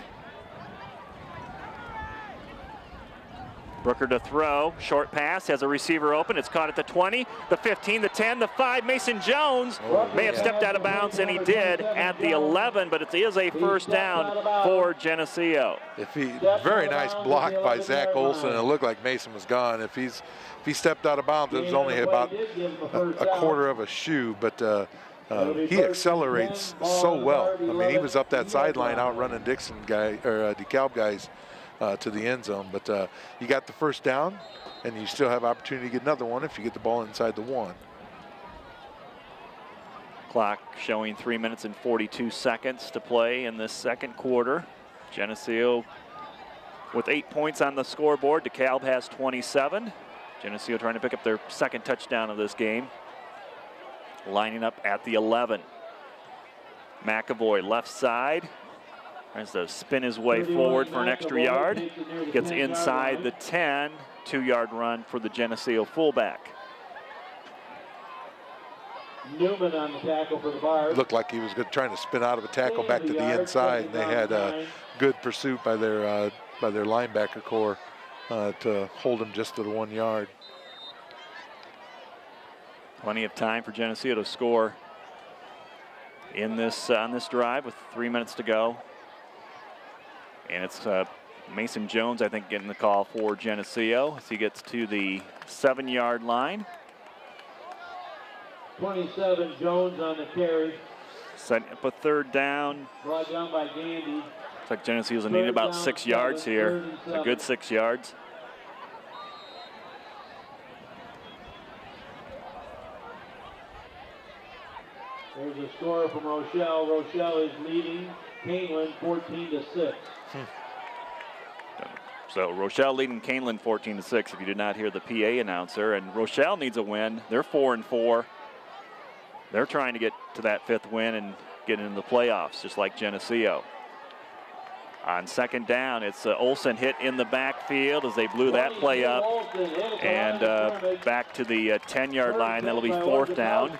Brooker to throw, short pass, has a receiver open. It's caught at the 20, the 15, the 10, the 5. Mason Jones may have stepped out of bounds, and he did at the 11, but it is a first down for Geneseo. Very nice block by Zach Olsen, and it looked like Mason was gone. If he stepped out of bounds, it was only about a quarter of a shoe, but he accelerates so well. I mean, he was up that sideline outrunning DeKalb guys to the end zone, but you got the first down, and you still have opportunity to get another one if you get the ball inside the 1. Clock showing 3 minutes and 42 seconds to play in this 2nd quarter. Geneseo with 8 points on the scoreboard. DeKalb has 27. Geneseo trying to pick up their 2nd touchdown of this game. Lining up at the 11. McAvoy left side. Tries to spin his way forward for an extra yard. Gets inside the 10. 2-yard run for the Geneseo fullback. Newman on the tackle for the Barbs. Looked like he was trying to spin out of a tackle back to the inside. And they had good pursuit by their linebacker core to hold him just to the 1 yard. Plenty of time for Geneseo to score in this on this drive with 3 minutes to go. And it's Mason Jones, I think, getting the call for Geneseo as he gets to the 7-yard line. 27 Jones on the carry. Setting up a third down. Brought down by Gandy. Looks like Geneseo's need about 6 yards here. A good 6 yards. There's a score from Rochelle. Rochelle is leading Canelan 14-6. So Rochelle leading Canelan 14-6 if you did not hear the PA announcer. And Rochelle needs a win. They're 4-4. They're trying to get to that 5th win and get into the playoffs, just like Geneseo. On second down, it's Olsen hit in the backfield as they blew that play up. And back to the 10-yard line. That'll be 4th down.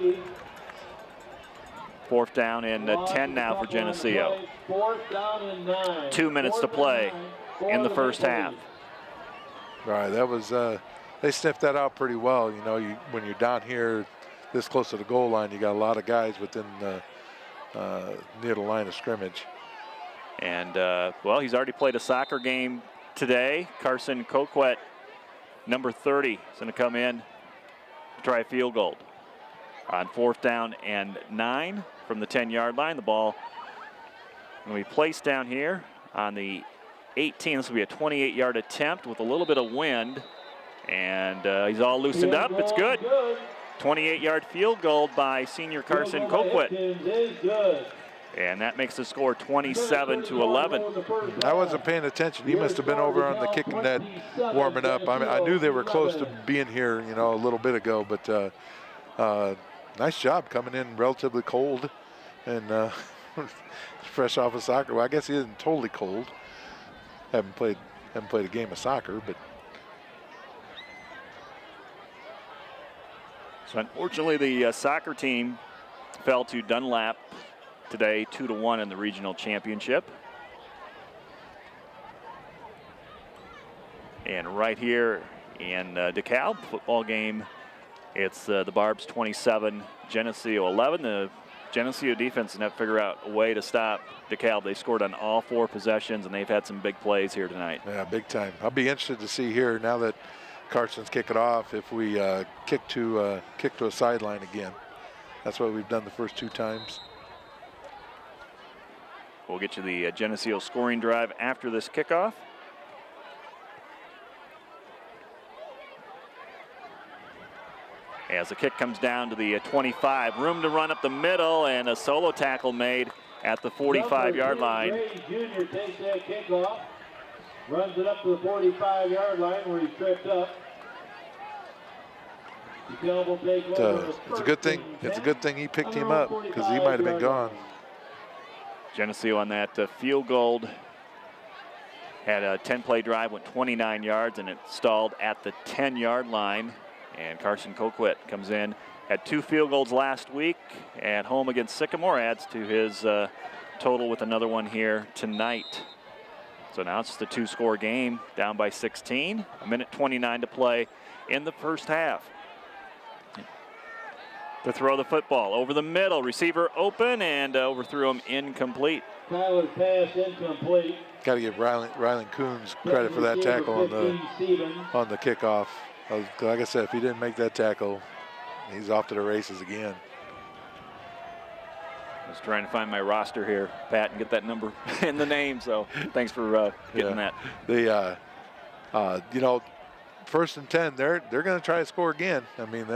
4th down and 10 now for Geneseo. 2 minutes to play in the first half. Right, that was, they sniffed that out pretty well. You know, when you're down here this close to the goal line, you got a lot of guys within near the line of scrimmage. And, well, he's already played a soccer game today. Carson Coquette, number 30, is going to come in to try a field goal. On 4th down and 9 from the 10-yard line. The ball will be placed down here on the 18. This will be a 28-yard attempt with a little bit of wind. And he's all loosened up. It's good. 28-yard field goal by senior Carson Coquette. And that makes the score 27-11. I wasn't paying attention. He must have been over on the kicking net warming up. I mean, I knew they were close to being here, you know, a little bit ago, but nice job coming in relatively cold and fresh off of soccer. Well, I guess he isn't totally cold. Haven't played a game of soccer, but. So unfortunately, the soccer team fell to Dunlap today, 2-1 in the regional championship. And right here in DeKalb football game, it's the Barbs 27, Geneseo 11. The Geneseo defense did not figure out a way to stop DeKalb. They scored on all 4 possessions, and they've had some big plays here tonight. Yeah, big time. I'll be interested to see here now that Carson's kick it off if we kick to a sideline again. That's what we've done the first 2 times. We'll get to the Geneseo scoring drive after this kickoff. As the kick comes down to the 25, room to run up the middle, and a solo tackle made at the 45-yard line. Junior takes that kickoff, runs it up to the 45-yard line where he tripped up. It's a good thing. It's a good thing he picked him up because he might have been gone. Geneseo on that field goal had a 10-play drive, went 29 yards, and it stalled at the 10-yard line. And Carson Coquette comes in, had 2 field goals last week at home against Sycamore, adds to his total with another one here tonight. So now it's just a 2-score game, down by 16. 1:29 to play in the first half. To throw the football over the middle, receiver open and overthrew him, incomplete. Tyler's pass incomplete. Got to give Rylan Coons credit for that tackle on the kickoff. Like I said, if he didn't make that tackle, he's off to the races again. I was trying to find my roster here, Pat, and get that number in the name. So thanks for getting that. The you know, 1st and 10, they're going to try to score again. I mean,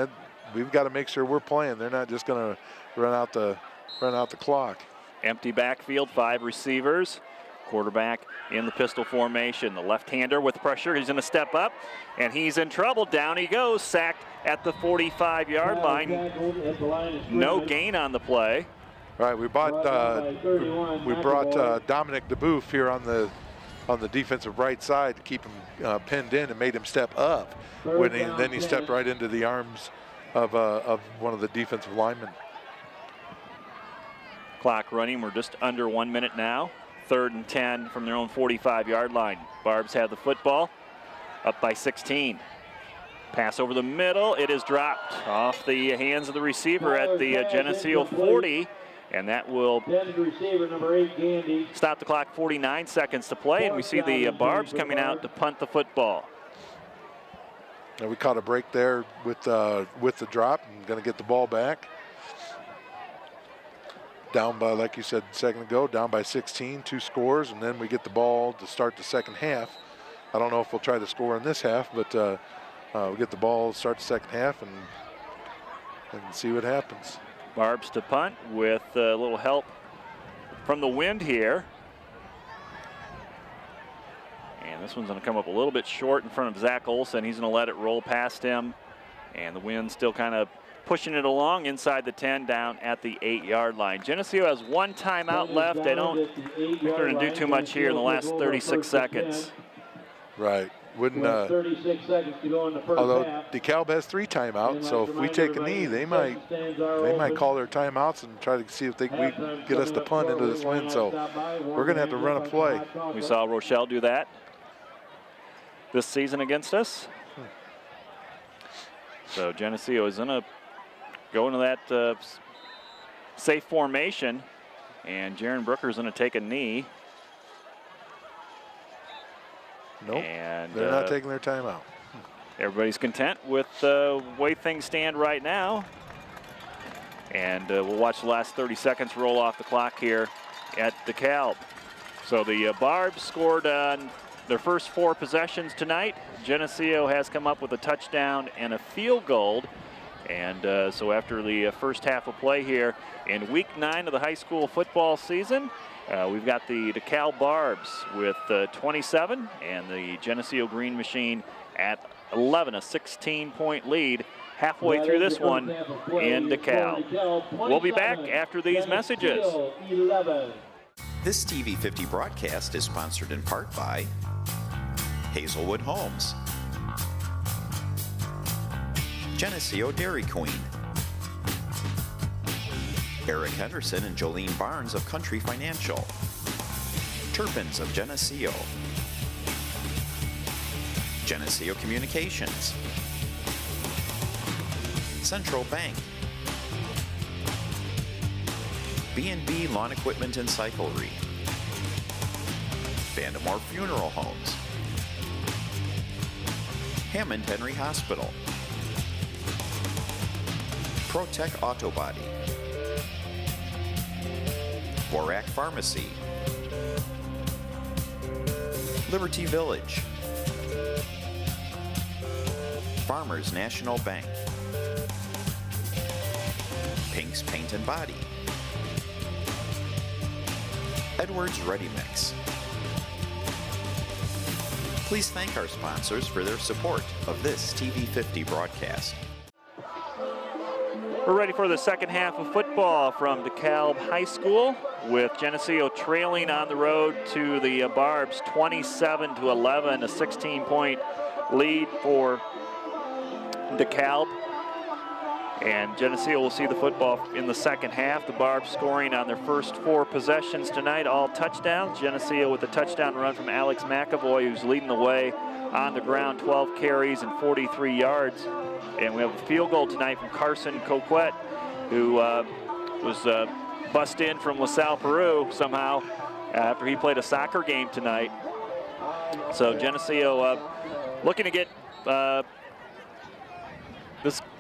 we've got to make sure we're playing. They're not just going to run out the clock. Empty backfield, 5 receivers. Quarterback in the pistol formation. The left-hander with pressure. He's going to step up, and he's in trouble. Down he goes, sacked at the 45-yard line. No gain on the play. All right, we brought Dominic DeBoof here on the defensive right side to keep him pinned in and made him step up. Then he stepped right into the arms of one of the defensive linemen. Clock running. We're just under 1 minute now. 3rd and 10 from their own 45-yard line. Barbs have the football, up by 16. Pass over the middle. It is dropped off the hands of the receiver at the Geneseo 40. And that will receiver number 8, Gandy. stop the clock. 49 seconds to play, and we see the Barbs coming out to punt the football. And we caught a break there with the drop and going to get the ball back. Down by, like you said a second ago, down by 16, 2 scores, and then we get the ball to start the second half. I don't know if we'll try to score in this half, but we get the ball, start the second half, and see what happens. Barbs to punt with a little help from the wind here. And this one's going to come up a little bit short in front of Zach Olson. He's going to let it roll past him, and the wind still kind of pushing it along inside the 10 down at the 8-yard line. Geneseo has 1 timeout left. They don't think they're going to do too much here in the last 36 seconds. Right. Wouldn't 36 seconds to go in the first although half. DeKalb has 3 timeouts, so if we take a knee, they might call their timeouts and try to see if they can get us to punt into this wind. So we're going to have to run a play. We saw Rochelle do that this season against us. So Geneseo is going to go into that safe formation, and Jaron Brooker is going to take a knee. Nope, and they're not taking their timeout. Everybody's content with the way things stand right now. And we'll watch the last 30 seconds roll off the clock here at DeKalb. So the Barbs scored on their first 4 possessions tonight. Geneseo has come up with a touchdown and a field goal. And so after the first half of play here in week 9 of the high school football season, we've got the DeKalb Barbs with 27 and the Geneseo Green Machine at 11, a 16-point lead halfway through this one in DeKalb. We'll be back after these messages. This TV 50 broadcast is sponsored in part by Hazelwood Homes, Geneseo Dairy Queen, Eric Henderson and Jolene Barnes of Country Financial, Turpins of Geneseo, Geneseo Communications, Central Bank, B&B Lawn Equipment and Cyclery, Vandemore Funeral Homes, Hammond Henry Hospital, ProTech Auto Body, Borac Pharmacy, Liberty Village, Farmers National Bank, Pink's Paint and Body, Edwards Ready Mix. Please thank our sponsors for their support of this TV 50 broadcast. We're ready for the second half of football from DeKalb High School, with Geneseo trailing on the road to the Barbs 27-11, a 16-point lead for DeKalb. And Geneseo will see the football in the second half. The Barbs scoring on their first 4 possessions tonight, all touchdowns. Geneseo with a touchdown run from Alex McAvoy, who's leading the way on the ground, 12 carries and 43 yards. And we have a field goal tonight from Carson Coquette, who was bussed in from LaSalle, Peru somehow after he played a soccer game tonight. So Geneseo looking to get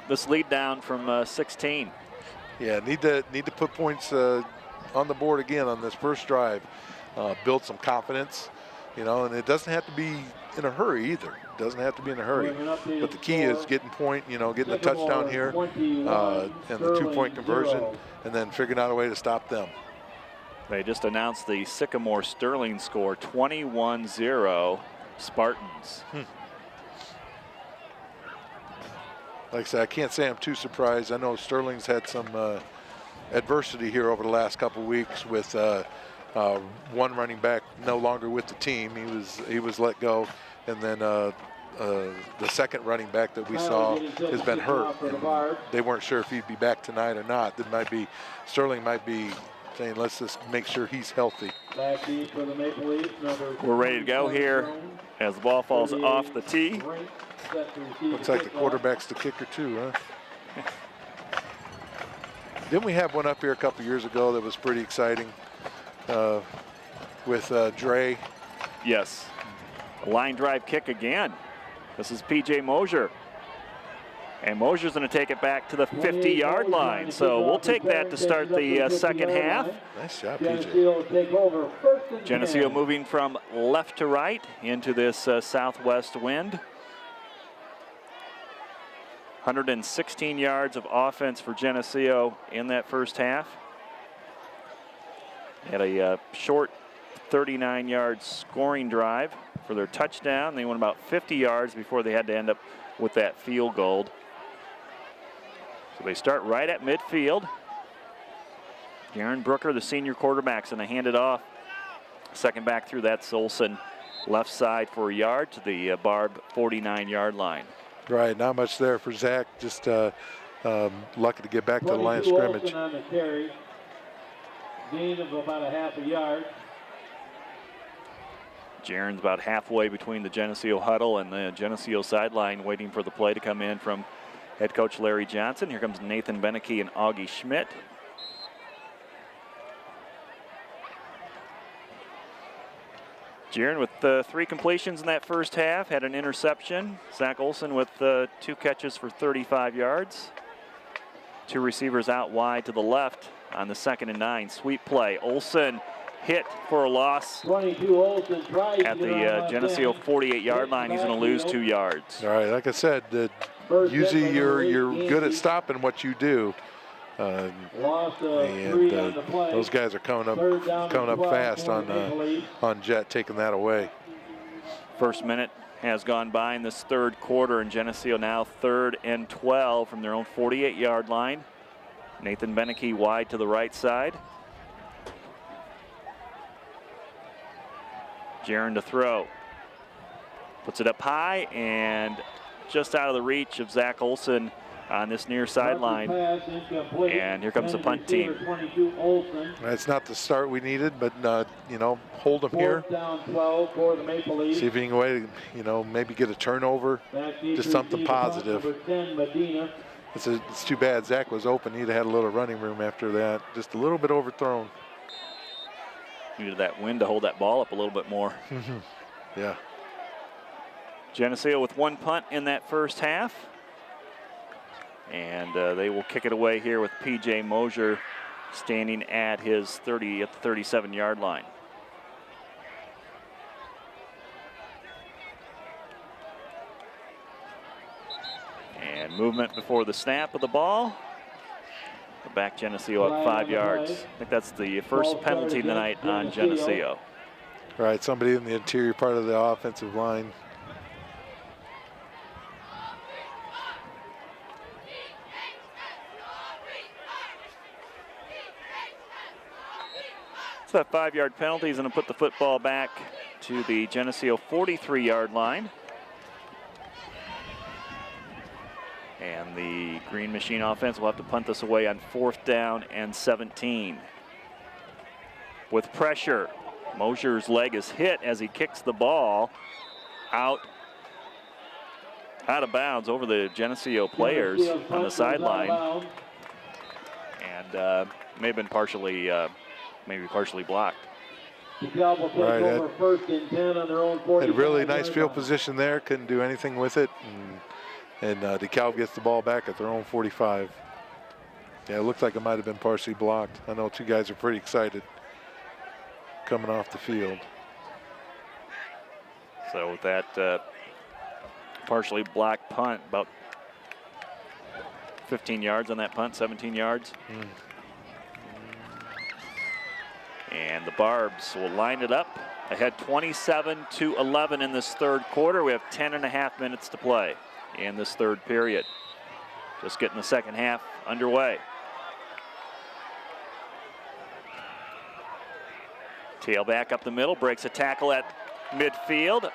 this lead down from 16. Yeah, need to put points on the board again on this first drive. Build some confidence, you know, and it doesn't have to be in a hurry either. It doesn't have to be in a hurry. But the key is getting getting a touchdown here, and the 2-point conversion, and then figuring out a way to stop them. They just announced the Sycamore Sterling score, 21-0 Spartans. Like I said, I can't say I'm too surprised. I know Sterling's had some adversity here over the last couple weeks with one running back no longer with the team. He was let go, and then the second running back that we saw has been hurt. And they weren't sure if he'd be back tonight or not. Sterling might be saying, let's just make sure he's healthy. We're ready to go here as the ball falls off the tee. Looks like the quarterback's the kicker too, huh? Didn't we have one up here a couple years ago that was pretty exciting with Dre? Yes. A line drive kick again. This is P.J. Mosier. And Mosier's going to take it back to the 50-yard line. So we'll take that to start the second half. Nice job, PJ. Geneseo moving from left to right into this southwest wind. 116 yards of offense for Geneseo in that first half. Had a short 39-yard scoring drive for their touchdown. They went about 50 yards before they had to end up with that field goal. So they start right at midfield. Jaron Brooker, the senior quarterback's going to hand it off. Second back through, that's Olson, left side for a yard to the Barb 49-yard line. Right, not much there for Zach. Just lucky to get back to the line of scrimmage. On the carry. Gain of about a half a yard. Jaron's about halfway between the Geneseo huddle and the Geneseo sideline, waiting for the play to come in from head coach Larry Johnson. Here comes Nathan Beneke and Augie Schmidt. Jaron with 3 completions in that first half, had an interception. Zach Olson with 2 catches for 35 yards. 2 receivers out wide to the left on the 2nd and 9. Sweep play. Olson hit for a loss 22 Olson tries at the Geneseo 48-yard line. He's going to lose 2 yards. All right, like I said, usually you're good at stopping what you do. Those guys are coming up fast on Jet, taking that away. First minute has gone by in this third quarter, and Geneseo now 3rd and 12 from their own 48-yard line. Nathan Beneke wide to the right side. Jaron to throw. Puts it up high and just out of the reach of Zach Olson on this near sideline. And here comes the punt team. It's not the start we needed, but hold them here. Down 12 for the Maple Leafs. See if you can wait, maybe get a turnover, just something positive. It's too bad Zach was open. He'd have had a little running room after that. Just a little bit overthrown. Needed that wind to hold that ball up a little bit more. Yeah. Geneseo with 1 punt in that first half. And they will kick it away here with P.J. Mosier standing at his 37-yard line. And movement before the snap of the ball. The back Geneseo up 5 yards. I think that's the first penalty tonight on Geneseo. Right, somebody in the interior part of the offensive line. So that 5-yard penalty is going to put the football back to the Geneseo 43-yard line. And the Green Machine offense will have to punt this away on 4th down and 17. With pressure, Mosier's leg is hit as he kicks the ball out of bounds over the Geneseo players on the sideline. And may have been partially blocked. DeKalb will take over 1st and 10 on their own 40. Had really nice field position there. Couldn't do anything with it. And DeKalb gets the ball back at their own 45. Yeah, it looked like it might have been partially blocked. I know 2 guys are pretty excited coming off the field. So with that partially blocked punt, about 15 yards on that punt, 17 yards. And the Barbs will line it up ahead 27-11 in this third quarter. We have 10.5 minutes to play in this third period. Just getting the second half underway. Tailback up the middle, breaks a tackle at midfield.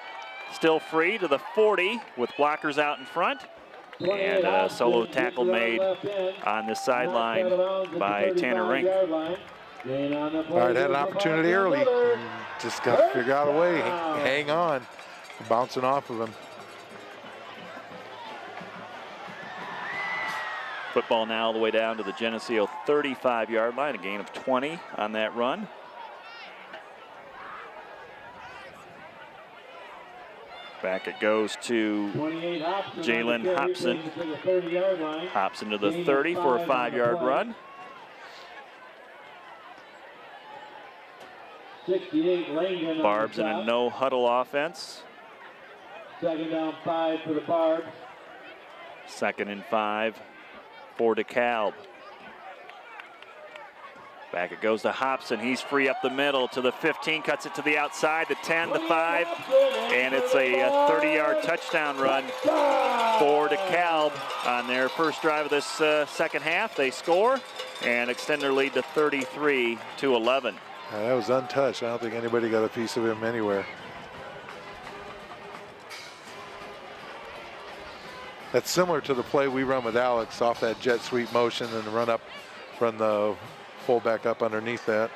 Still free to the 40 with blockers out in front. And a solo tackle made on this sideline by Tanner Rink. All right, had an opportunity early. Just got to figure out a way, hang on. Bouncing off of him. Football now all the way down to the Geneseo 35-yard line, a gain of 20 on that run. Back it goes to Jalen Hobson. Hobson to the 30 for a 5-yard run. 68 Langdon. Barbs in a no huddle offense. 2nd down 5 for the Barbs. 2nd and 5 for DeKalb. Back it goes to Hobson. He's free up the middle to the 15, cuts it to the outside, the 10, the 5, and it's a 30-yard touchdown run for DeKalb on their first drive of this second half. They score and extend their lead to 33-11. That was untouched. I don't think anybody got a piece of him anywhere. That's similar to the play we run with Alex off that jet sweep motion and run up from the fullback up underneath that.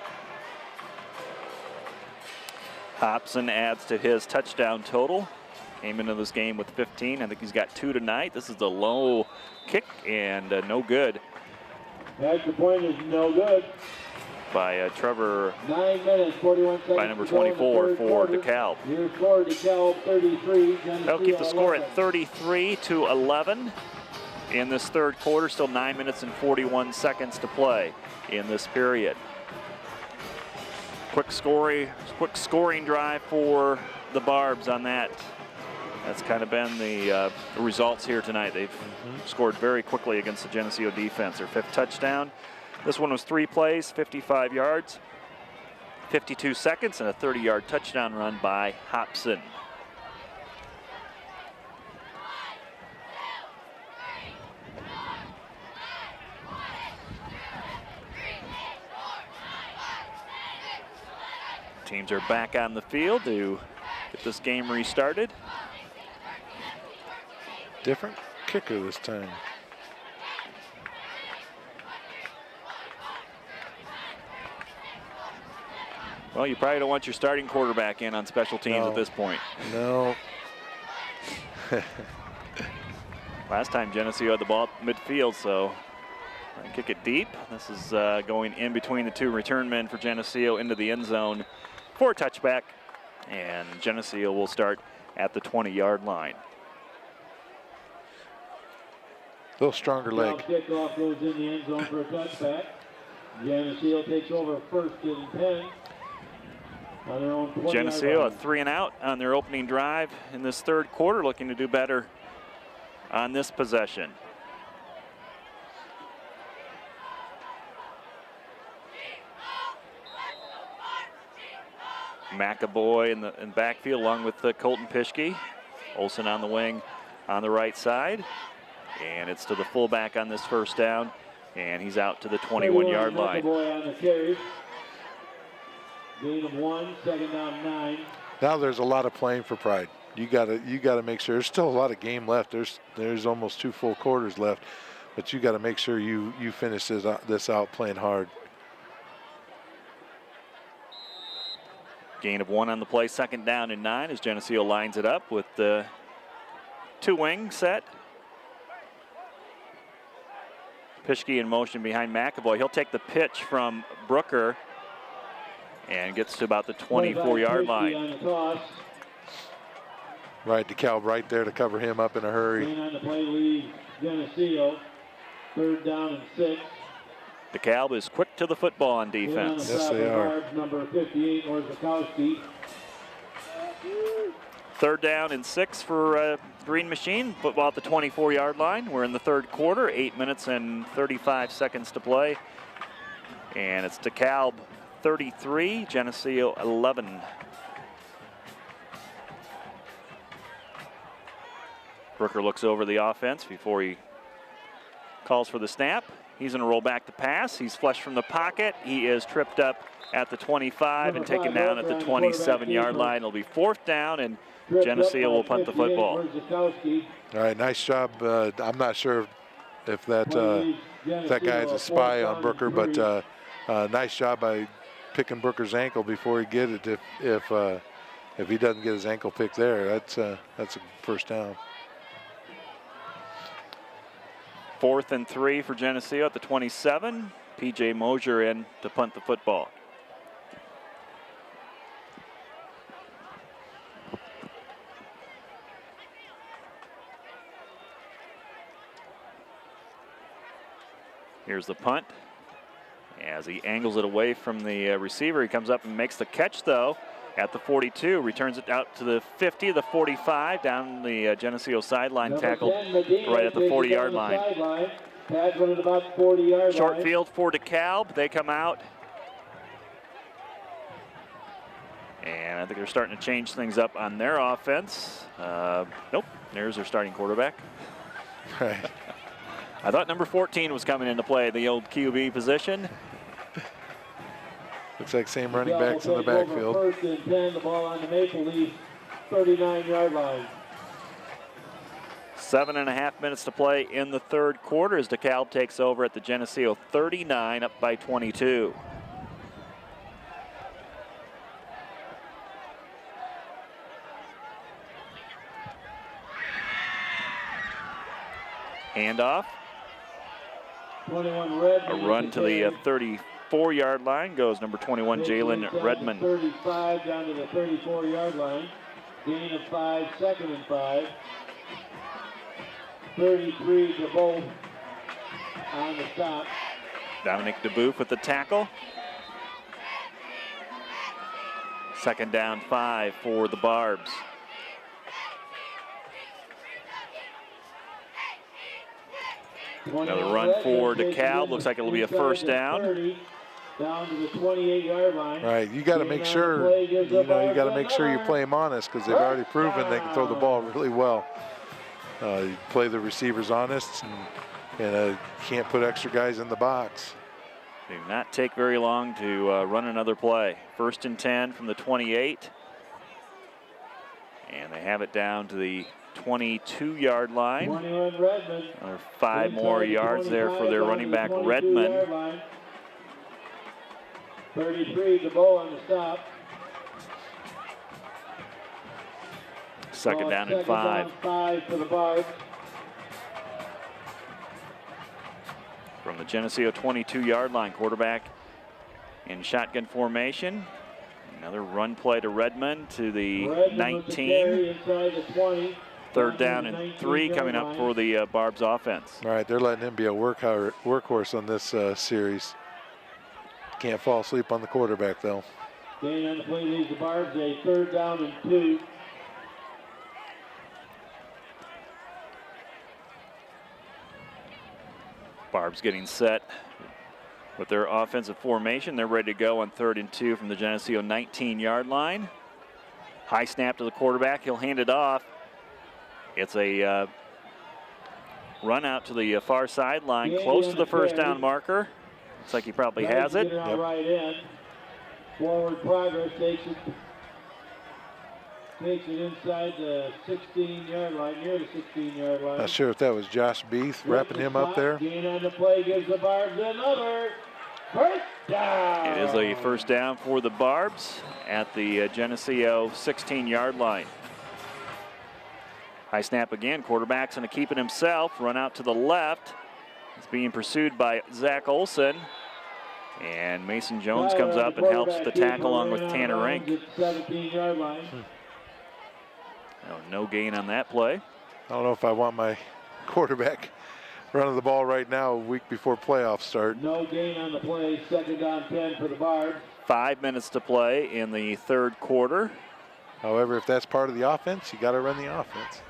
Hobson adds to his touchdown total. Came into this game with 15. I think he's got 2 tonight. This is a low kick and no good. Extra point is no good. By Trevor. 9 minutes, 41 seconds. By number 24 for DeKalb. Your score, DeKalb 33. They'll keep the score at 33-11 in this third quarter. Still 9 minutes and 41 seconds to play in this period. Quick scoring drive for the Barbs on that. That's kind of been the results here tonight. They've scored very quickly against the Geneseo defense. Their 5th touchdown. This one was 3 plays, 55 yards, 52 seconds, and a 30-yard touchdown run by Hobson. Teams are back on the field to get this game restarted. Different kicker this time. Well, you probably don't want your starting quarterback in on special teams at this point. No. Last time Geneseo had the ball at midfield, so kick it deep. This is going in between the 2 return men for Geneseo into the end zone for a touchback. And Geneseo will start at the 20-yard line. A little stronger leg. Kickoff goes in the end zone for a touchback. Geneseo takes over 1st and 10. On their own 20-yard Geneseo line. a 3 and out on their opening drive in this third quarter, looking to do better on this possession. McAvoy in the backfield along with Colton Pischke. Olsen on the wing on the right side. And it's to the fullback on this first down. And he's out to the 21-yard line. McAvoy on the carry. Gain of 1, 2nd down 9. Now there's a lot of playing for pride. You gotta make sure. There's still a lot of game left. There's almost 2 full quarters left, but you got to make sure you finish this out playing hard. Gain of 1 on the play, 2nd down and 9 as Geneseo lines it up with the 2 wing set. Pischke in motion behind McAvoy. He'll take the pitch from Brooker and gets to about the 24-yard line. Right, DeKalb right there to cover him up in a hurry. On the play lead, Geneseo. 3rd down and 6. DeKalb is quick to the football on defense. Yes, they are. Number 58, Orzakowski. 3rd down and 6 for Green Machine. Football at the 24-yard line. We're in the third quarter, 8 minutes and 35 seconds to play. And it's DeKalb 33, Geneseo 11. Brooker looks over the offense before he calls for the snap. He's going to roll back the pass. He's flushed from the pocket. He is tripped up at the 25 and taken down at the 27-yard line. It'll be 4th down, and Geneseo will punt the football. All right, nice job. I'm not sure if that guy is a spy on Brooker, but nice job by picking Brooker's ankle before he get it. If he doesn't get his ankle picked there, that's a first down. 4th and 3 for Geneseo at the 27. P.J. Mosier in to punt the football. Here's the punt. As he angles it away from the receiver, he comes up and makes the catch, though, at the 42. Returns it out to the 50, the 45, down the Geneseo sideline, tackled right at the 40-yard line. Short field for DeKalb. They come out. And I think they're starting to change things up on their offense. Nope, there's their starting quarterback. Right. I thought number 14 was coming into play, the old QB position. Looks like same running backs in the backfield. 1st and 10, the ball on the Maple Leaf 39-yard line. 7.5 minutes to play in the 3rd quarter as DeKalb takes over at the Geneseo 39, up by 22. Handoff. 21 Redmond. A run to the 34-yard line goes number 21, Jalen Redmond. 35 down to the 34-yard line. Gain of 5, 2nd and 5. 33 DeBoeuf on the stop. Dominic DeBoeuf with the tackle. 2nd down 5 for the Barbs. Another run for DeKalb. Looks like it'll be a 1st down. Down to the 28-yard line. Right, you got to make sure, you got to make sure you play them honest because they've already proven they can throw the ball really well. You play the receivers honest and can't put extra guys in the box. Do not take very long to run another play. 1st and 10 from the 28. And they have it down to the 22-yard line. 21 Redmond. Another 5 more yards there for their running back, Redmond. 33 DeBoeuf on the stop. 2nd down and 5. 5 for the Barbs. From the Geneseo 22-yard line, quarterback in shotgun formation. Another run play to Redmond to the 19. 3rd down and 3 coming up for the Barbs offense. All right, they're letting him be a workhorse on this series. Can't fall asleep on the quarterback, though. Gain on the play leads the Barbs a 3rd down and 2. Barbs getting set with their offensive formation. They're ready to go on 3rd and 2 from the Geneseo 19-yard line. High snap to the quarterback. He'll hand it off. It's a run out to the far sideline, close to the 1st down marker. Looks like he probably has it. Yep. Right in. Forward progress takes it inside the 16-yard line, near the 16-yard line. Not sure if that was Josh Beath wrapping him up there. Gain on the play gives the Barbs another 1st down. It is a 1st down for the Barbs at the Geneseo 16-yard line. High snap again. Quarterback's going to keep it himself. Run out to the left. It's being pursued by Zach Olson. And Mason Jones comes up and helps the tackle along with Tanner Rink. 17-yard line. No gain on that play. I don't know if I want my quarterback running the ball right now a week before playoffs start. No gain on the play. 2nd down 10 for the Barbs. 5 minutes to play in the 3rd quarter. However, if that's part of the offense, you got to run the offense.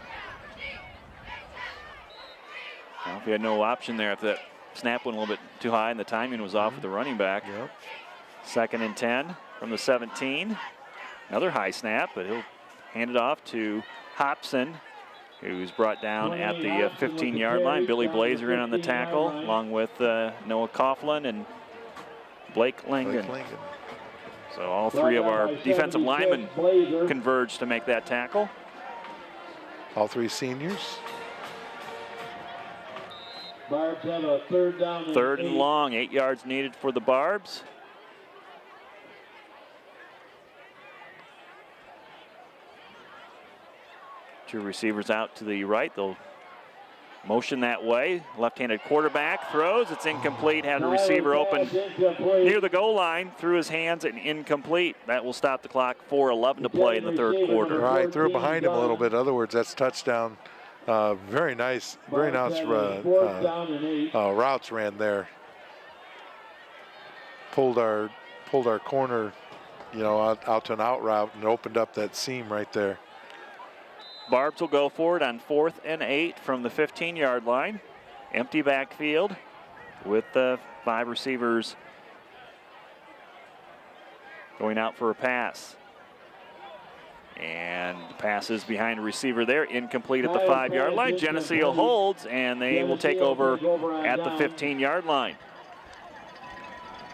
Well, if he had no option there, if that snap went a little bit too high and the timing was off with the running back. Yep. 2nd and 10 from the 17. Another high snap, but he'll hand it off to Hobson, who's brought down at the 15-yard line. Billy Blazer in on the tackle, along with Noah Coughlin and Blake Langen. So all 3 of our defensive linemen converged to make that tackle. All 3 seniors. Barbs have a 3rd down and 3rd and long, 8 yards needed for the Barbs. Two receivers out to the right. They'll Motion that way. Left-handed quarterback throws. It's incomplete. Had a receiver open near the goal line. Through his hands and incomplete. That will stop the clock. 4:11 to play in the third quarter. Right, threw it behind him a little bit. In other words, that's touchdown. Very nice routes ran there. Pulled our corner, out to an out route and opened up that seam right there. Barbs will go for it on 4th and 8 from the 15-yard line. Empty backfield with the 5 receivers going out for a pass. And the pass is behind a receiver there, incomplete at the 5-yard line. Geneseo holds, and they will take over at the 15-yard line.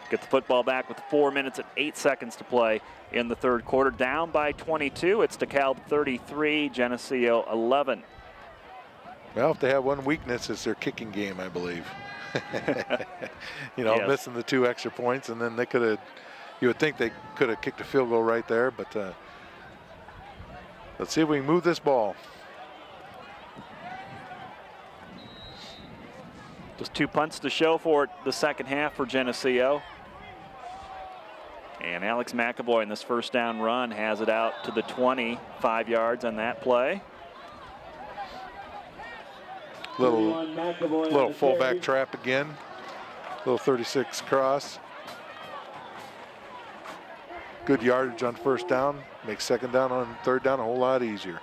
Get the football back with 4 minutes and 8 seconds to play in the third quarter. Down by 22. It's DeKalb 33, Geneseo 11. Well, if they have one weakness, it's their kicking game, I believe. Yes. Missing the 2 extra points, and then you would think they could have kicked a field goal right there, but let's see if we can move this ball. Just 2 punts to show for it the second half for Geneseo. And Alex McAvoy in this first down run has it out to the 20, 5 yards on that play. Little fullback trap again. Little 36 cross. Good yardage on first down. Makes second down on third down a whole lot easier.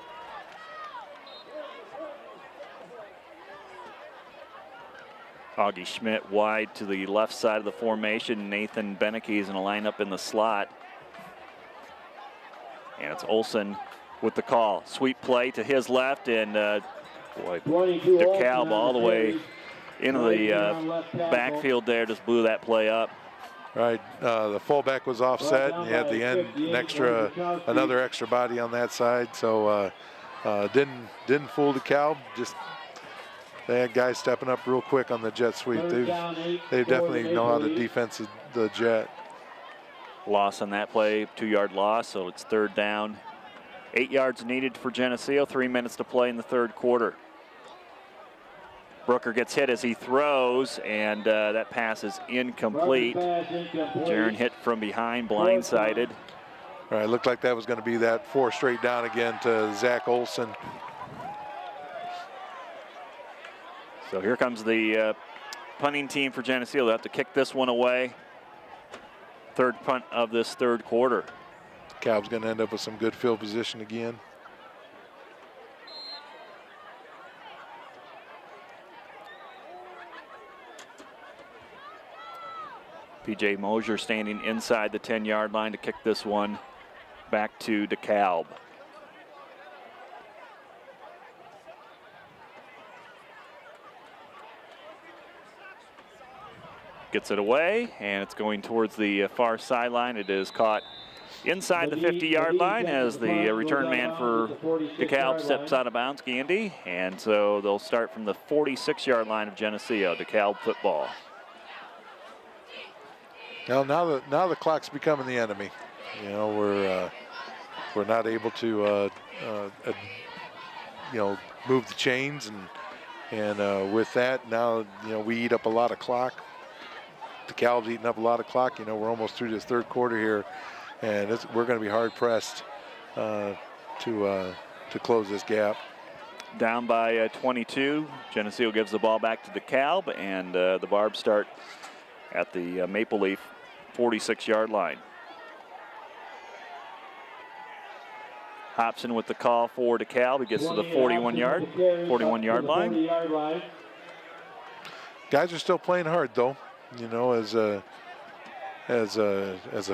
Augie Schmidt wide to the left side of the formation. Nathan Beneke is in a lineup in the slot. And it's Olson with the call. Sweep play to his left, and DeKalb all the way into the backfield there, just blew that play up. Right, the fullback was offset, and you had the end another extra body on that side, so didn't fool DeKalb. Just they had guys stepping up real quick on the jet sweep. They definitely know how to defense the jet. Loss on that play, 2-yard loss, so it's third down. 8 yards needed for Geneseo, 3 minutes to play in the third quarter. Brooker gets hit as he throws, and that pass is incomplete. Jaron hit from behind, blindsided. All right, looked like that was going to be that 4 straight down again to Zach Olson. So here comes the punting team for Geneseo. They'll have to kick this one away. Third punt of this third quarter. DeKalb's going to end up with some good field position again. P.J. Mosier standing inside the 10-yard line to kick this one back to DeKalb. Gets it away, and it's going towards the far sideline. It is caught inside the 50-yard line as the return man for DeKalb steps out of bounds, Gandy. And so they'll start from the 46-yard line of Geneseo, DeKalb football. Now the clock's becoming the enemy. We're not able to move the chains, and with that now we eat up a lot of clock. DeKalb's eating up a lot of clock. We're almost through this third quarter here, and we're going to be hard pressed to close this gap. Down by 22. Geneseo gives the ball back to DeKalb, and the Barbs start at the Maple Leaf 46-yard line. Hobson with the call for DeKalb. He gets to the 41-yard line. Guys are still playing hard, though. As a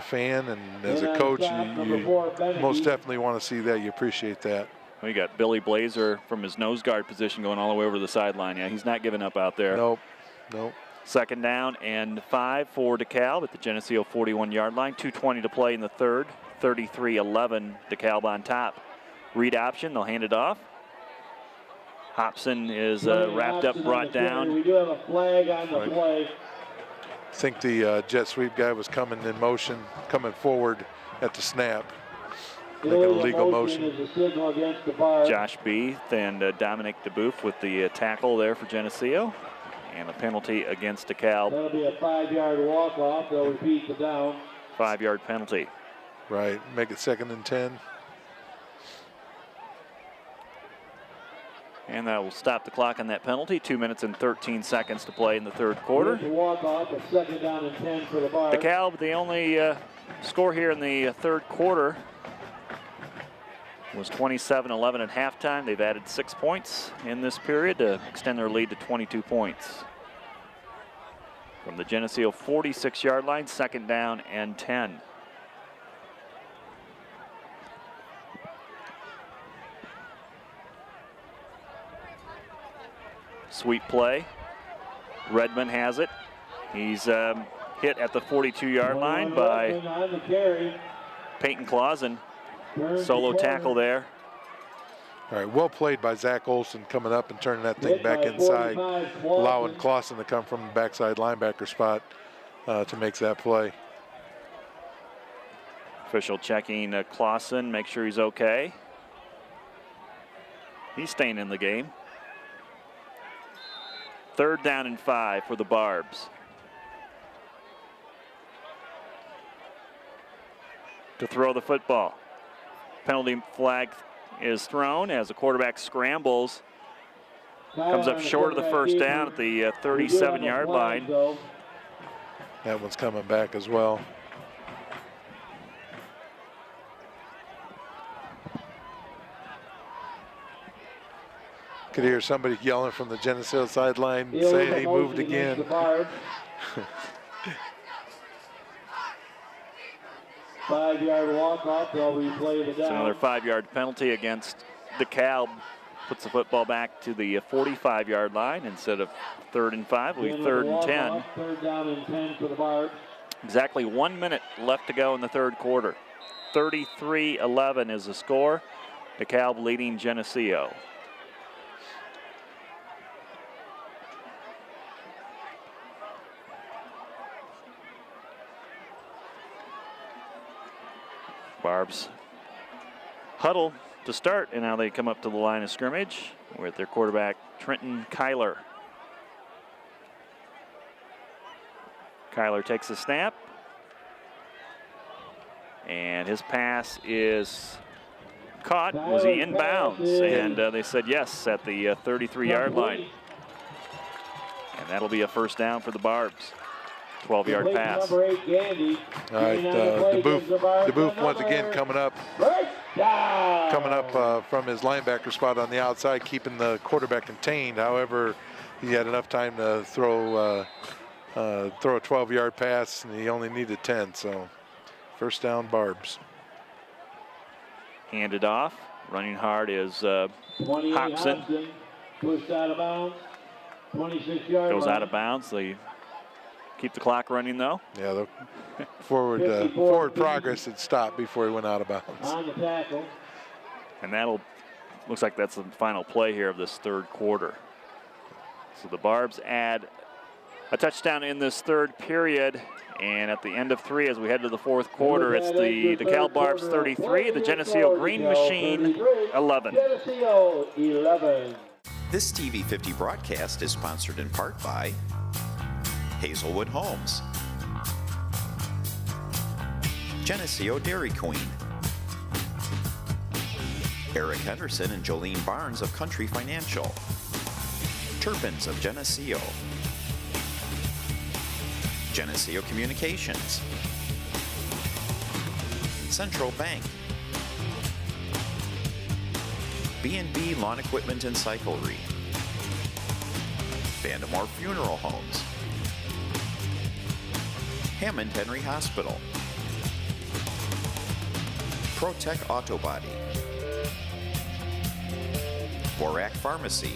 fan and as a coach, you most definitely want to see that. You appreciate that. We got Billy Blazer from his nose guard position going all the way over to the sideline. Yeah, he's not giving up out there. Nope. Second down and 5 for DeKalb at the Geneseo 41-yard line. 2:20 to play in the third. 33-11, DeKalb on top. Read option, they'll hand it off. Hobson is wrapped up, brought down. We do have a flag on the play. I think the jet sweep guy was coming in motion, coming forward at the snap. Make an illegal motion. Is a signal against the bar. Josh Beath and Dominic DeBoeuf with the tackle there for Geneseo. And a penalty against DeKalb. That'll be a 5-yard walk-off. They'll repeat the down. 5-yard penalty. Right, make it 2nd and 10. And that will stop the clock on that penalty. 2 minutes and 13 seconds to play in the third quarter. Walk-off, a 2nd down and 10 for the bar. DeKalb, the only score here in the third quarter was 27-11 at halftime. They've added 6 points in this period to extend their lead to 22 points. From the Geneseo 46-yard line, 2nd down and 10. Sweep play. Redmond has it. He's hit at the 42-yard line by Peyton Clausen. Solo tackle there. All right, well played by Zach Olson coming up and turning that thing back inside, allowing Clausen to come from the backside linebacker spot to make that play. Official checking Clausen, make sure he's okay. He's staying in the game. 3rd down and 5 for the Barbs. To throw the football. Penalty flag is thrown as the quarterback scrambles. Comes up short of the first down at the 37-yard line. That one's coming back as well. Could hear somebody yelling from the Geneseo sideline saying he moved again. 5-yard walk-off, they'll replay the down. It's another 5-yard penalty against DeKalb. Puts the football back to the 45-yard line instead of 3rd and 5. It'll be 3rd and 10. 3rd down and 10 for the Barbs. Exactly 1 minute left to go in the third quarter. 33-11 is the score. DeKalb leading Geneseo. Barbs huddle to start, and now they come up to the line of scrimmage with their quarterback, Trenton Kyler. Kyler takes a snap, and his pass is caught. Was he inbounds? And they said yes at the 33-yard line. And that'll be a 1st down for the Barbs. 12-yard pass. All right, DeBoeuf once again coming up from his linebacker spot on the outside, keeping the quarterback contained. However, he had enough time to throw a 12-yard pass, and he only needed 10. So, 1st down, Barbs. Handed off. Running hard is Hobson. Pushed out of bounds. 26-yard goes out of bounds. They keep the clock running, though. Yeah, the forward progress had stopped before he went out of bounds. On the tackle. And looks like that's the final play here of this third quarter. So the Barbs add a touchdown in this third period. And at the end of 3, as we head to the fourth quarter, it's the DeKalb Barbs 33, the Geneseo Green Machine 11. Geneseo 11. This TV 50 broadcast is sponsored in part by Hazelwood Homes, Geneseo Dairy Queen, Eric Henderson and Jolene Barnes of Country Financial, Turpins of Geneseo, Geneseo Communications, Central Bank, B&B Lawn Equipment and Cyclery, Vandemore Funeral Homes, Hammond Henry Hospital, ProTech Auto Body, Borac Pharmacy,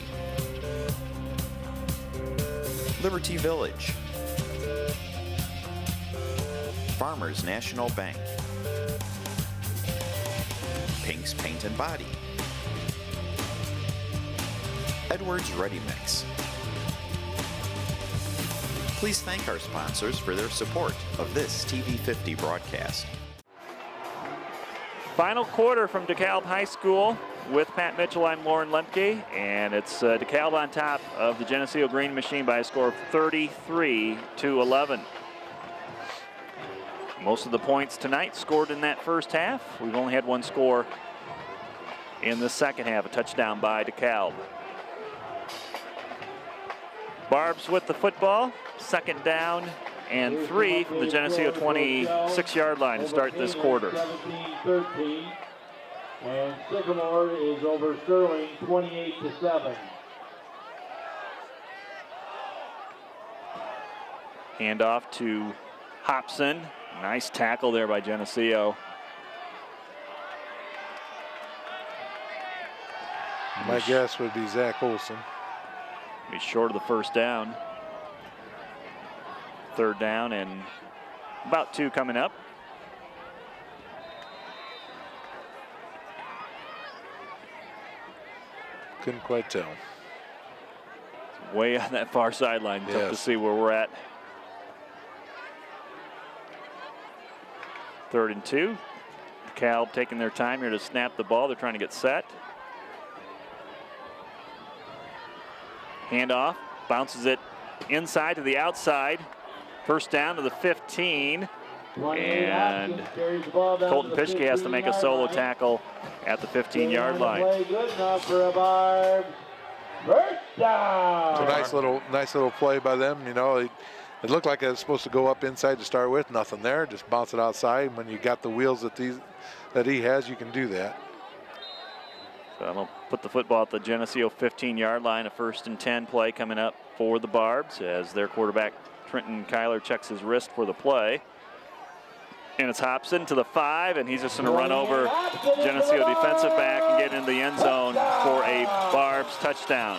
Liberty Village, Farmers National Bank, Pink's Paint and Body, Edwards Ready Mix. Please thank our sponsors for their support of this TV 50 broadcast. Final quarter from DeKalb High School with Pat Mitchell. I'm Lauren Lemke, and it's DeKalb on top of the Geneseo Green Machine by a score of 33-11. Most of the points tonight scored in that first half. We've only had one score in the second half, a touchdown by DeKalb. Barbs with the football, second down and 3 from the Geneseo 26-yard line to start this quarter. 17-13, and Sycamore is over Sterling 28-7. Hand off to Hobson. Nice tackle there by Geneseo. My guess would be Zach Olson. He's short of the first down. Third down and about 2 coming up. Couldn't quite tell. It's way on that far sideline. Tough to see where we're at. 3rd and 2. DeKalb taking their time here to snap the ball. They're trying to get set. Handoff, bounces it inside to the outside. First down to the 15. And Colton Pischke has to make a solo tackle at the 15-yard line. Good enough for a Barb. First down. It's a nice little play by them. You know, it looked like it was supposed to go up inside to start with. Nothing there. Just bounce it outside. When you got the wheels that he has, you can do that. So I'm going to put the football at the Geneseo 15-yard line. A 1st and 10 play coming up for the Barbs as their quarterback Trenton Kyler checks his wrist for the play. And it's Hobson to the 5, and he's just going to run over Geneseo defensive back and get into the end zone for a Barbs touchdown.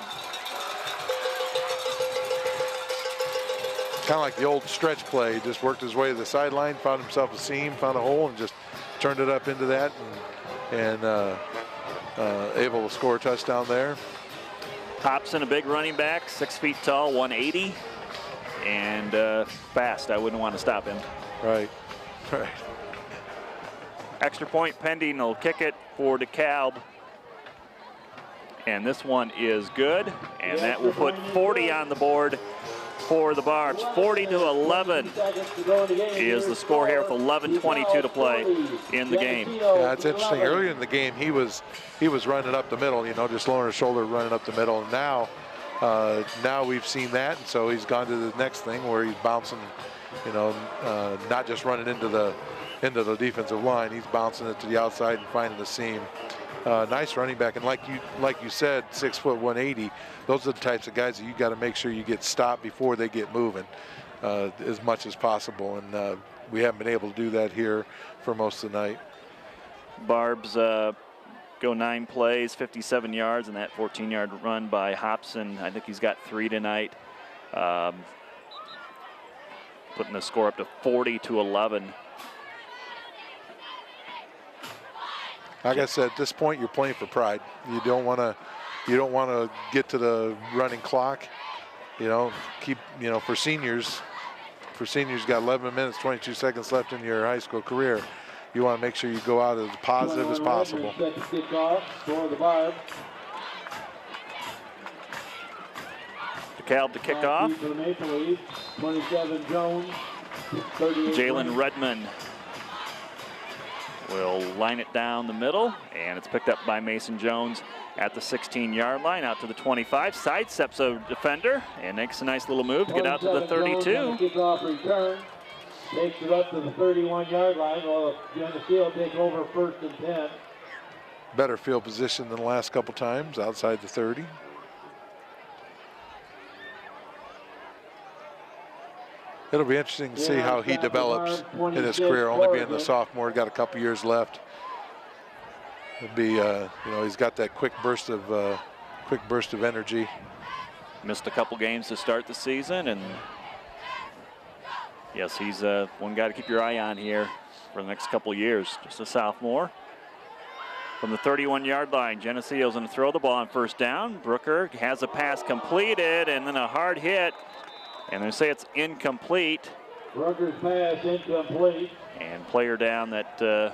Kind of like the old stretch play. He just worked his way to the sideline, found himself a seam, found a hole, and just turned it up into that, and able to score a touchdown there. Hobson, a big running back, 6 feet tall, 180, and fast. I wouldn't want to stop him. Right. Extra point pending. They'll kick it for DeKalb. And this one is good. And that will put 40 on the board for the Barbs. 40-11 is the score here with 11:22 to play in the game. Yeah, it's interesting. Earlier in the game, he was running up the middle, you know, just lowering his shoulder, running up the middle. And now we've seen that, and so he's gone to the next thing where he's bouncing, you know, not just running into the defensive line. He's bouncing it to the outside and finding the seam. Nice running back, and like you said, 6 foot 180. Those are the types of guys that you got to make sure you get stopped before they get moving as much as possible. And we haven't been able to do that here for most of the night. Barbs go 9 plays, 57 yards, and that 14-yard run by Hobson. I think he's got 3 tonight. Putting the score up to 40-11. Like I said, at this point, you're playing for pride. You don't want to get to the running clock. You know, for seniors, got 11 minutes, 22 seconds left in your high school career. You want to make sure you go out as positive as possible. DeKalb to kick off. 27 Jones. Jalen Redmond will line it down the middle, and it's picked up by Mason Jones at the 16-yard line, out to the 25. Sidesteps a defender and makes a nice little move to get out to the 32. Kickoff return. Takes it up to the 31-yard line while Geneseo take over 1st and 10. Better field position than the last couple times, outside the 30. It'll be interesting to see how he develops in his career, only being a sophomore, got a couple years left. It'll be, he's got that quick burst of energy. Missed a couple games to start the season, and yes, he's one guy to keep your eye on here for the next couple of years. Just a sophomore. From the 31-yard line, Geneseo's going to throw the ball on 1st down. Brooker has a pass completed, and then a hard hit. And they say it's incomplete. Brooker's pass incomplete. And player down that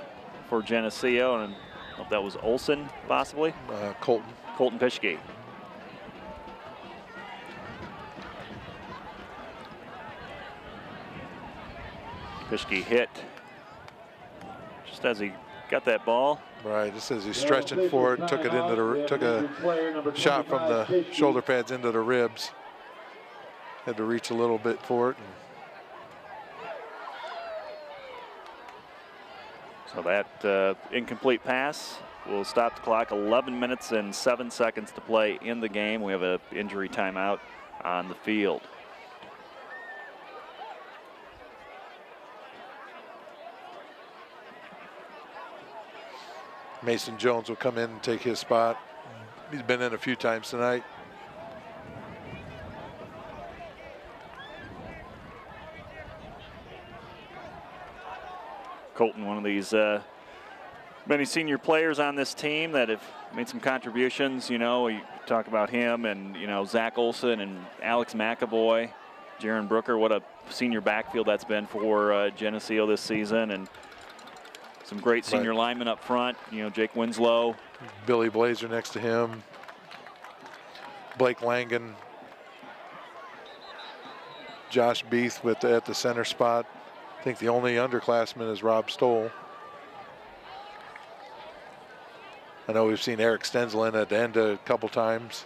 for Geneseo, and if that was Olson, possibly. Colton. Colton Pischke. Pischke hit just as he got that ball. Right, just as he's stretching for it, took a shot from the shoulder pads into the ribs. Had to reach a little bit for it. So that incomplete pass will stop the clock. 11 minutes and 7 seconds to play in the game. We have an injury timeout on the field. Mason Jones will come in and take his spot. He's been in a few times tonight. Colton, one of these many senior players on this team that have made some contributions. You know, you talk about him and, you know, Zach Olson and Alex McAvoy, Jaron Brooker. What a senior backfield that's been for Geneseo this season. And some great senior linemen up front. You know, Jake Winslow. Billy Blazer next to him. Blake Langan. Josh Beath at the center spot. I think the only underclassman is Rob Stoll. I know we've seen Eric Stenzel in at the end a couple times.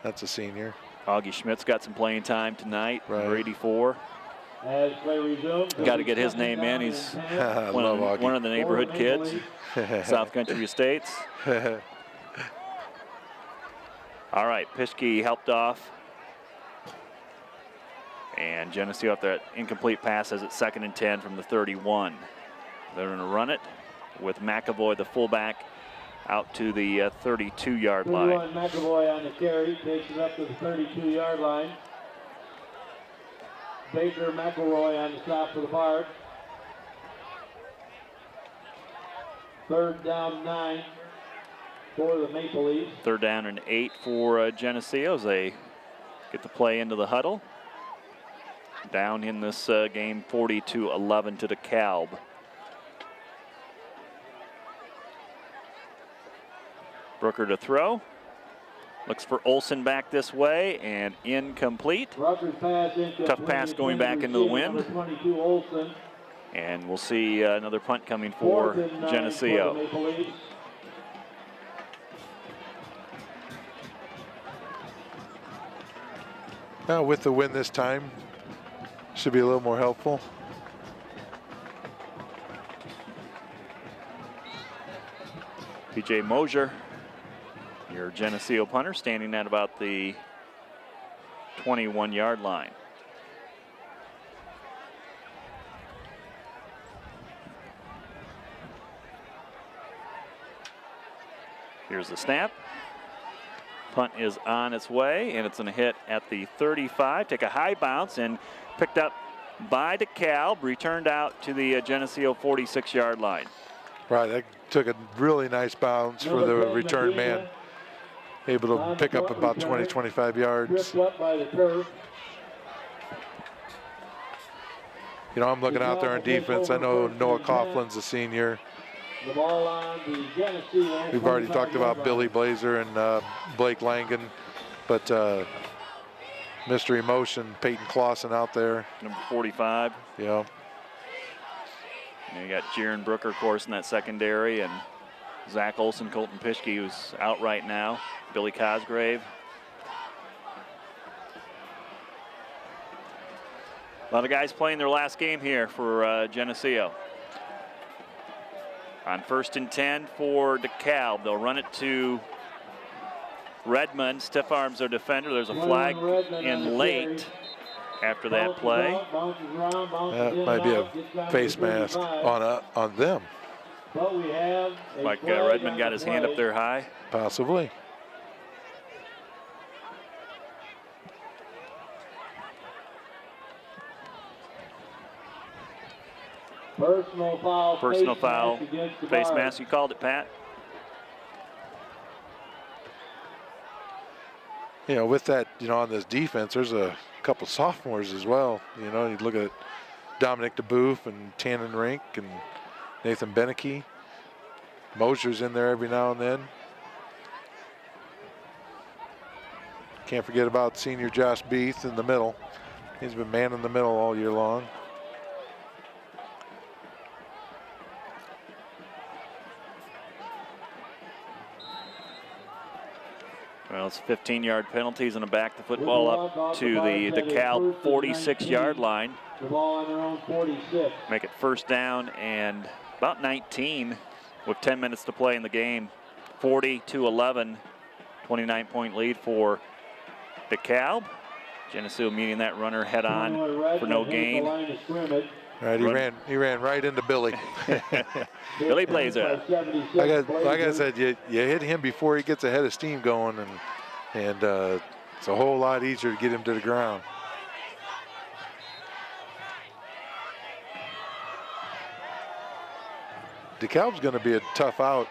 That's a senior. Augie Schmidt's got some playing time tonight. Right. Number 84. As play resumes, Got to get his name in. He's one of the neighborhood kids, South Country Estates. All right, Pischke helped off. And Geneseo after that incomplete pass has it 2nd and 10 from the 31. They're going to run it with McAvoy, the fullback, out to the 32-yard line. McAvoy on the carry, takes it up to the 32-yard line. Baker McElroy on the stop for the Bard. 3rd down 9 for the Maple Leafs. 3rd down and 8 for Geneseo as they get the play into the huddle. Down in this game 40-11 to DeKalb. Brooker to throw. Looks for Olson back this way and incomplete. Tough pass going back into the wind. And we'll see another punt coming for Geneseo. Now with the win this time, should be a little more helpful. PJ Mosier, your Geneseo punter, standing at about the 21-yard line. Here's the snap. Punt is on its way, and it's going to hit at the 35. Take a high bounce and picked up by DeKalb, returned out to the Geneseo 46-yard line. Right, that took a really nice bounce for the return man. Able to pick up about 20, 25 yards. You know, I'm looking out there on defense. I know Noah Coughlin's a senior. We've already talked about Billy Blazer and Blake Langan, but mystery motion, Peyton Clausen out there. Number 45. Yeah. And you got Jaron Brooker, of course, in that secondary, and Zach Olson, Colton Pischke, who's out right now. Billy Cosgrave. A lot of guys playing their last game here for Geneseo. On 1st and 10 for DeKalb. They'll run it to Redmond. Stiff arms their defender. There's a flag in late after that play. That might be a face mask on them. Like Redmond got his hand up there high. Possibly. Personal foul. Face mask. You called it, Pat. You know, with that, you know, on this defense, there's a couple sophomores as well. You know, you look at Dominic DeBoof and Tannen Rink and Nathan Beneke. Mosier's in there every now and then. Can't forget about senior Josh Beath in the middle. He's been man in the middle all year long. Well, it's 15-yard penalties and a back the football up to the DeKalb 46-yard line. The ball on their own 46. Make it first down and about 19 with 10 minutes to play in the game. 40-11, 29-point lead for DeKalb. Geneseo meeting that runner head on for no gain. Right, he ran right into Billy. Billy Blazer. Like I said, you hit him before he gets a head of steam going, and it's a whole lot easier to get him to the ground. DeKalb's going to be a tough out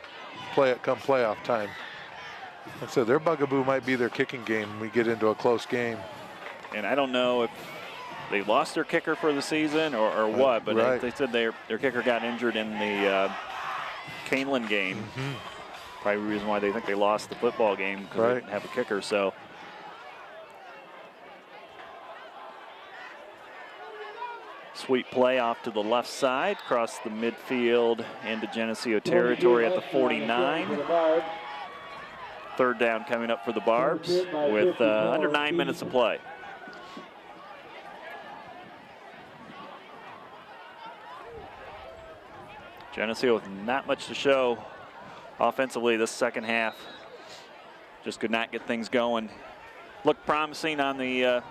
come playoff time. Like I said, their bugaboo might be their kicking game when we get into a close game. And I don't know if they lost their kicker for the season or what, but right. they said their kicker got injured in the Canelan game. Mm-hmm. Probably the reason why they think they lost the football game, because they didn't have a kicker. So sweet play off to the left side, across the midfield into Geneseo territory at the 49. Third down coming up for the Barbs with under 9 minutes to play. Geneseo with not much to show offensively this second half. Just could not get things going. Looked promising on the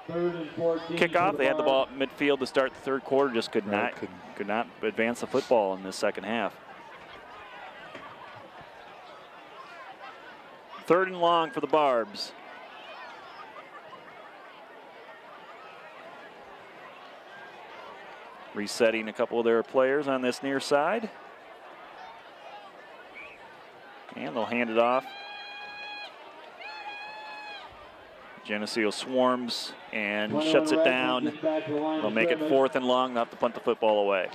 kickoff. They had the ball at midfield to start the third quarter. Just could not advance the football in this second half. Third and long for the Barbs. Resetting a couple of their players on this near side. And they'll hand it off. Geneseo swarms and shuts it down. They'll make it fourth and long, not to punt the football away.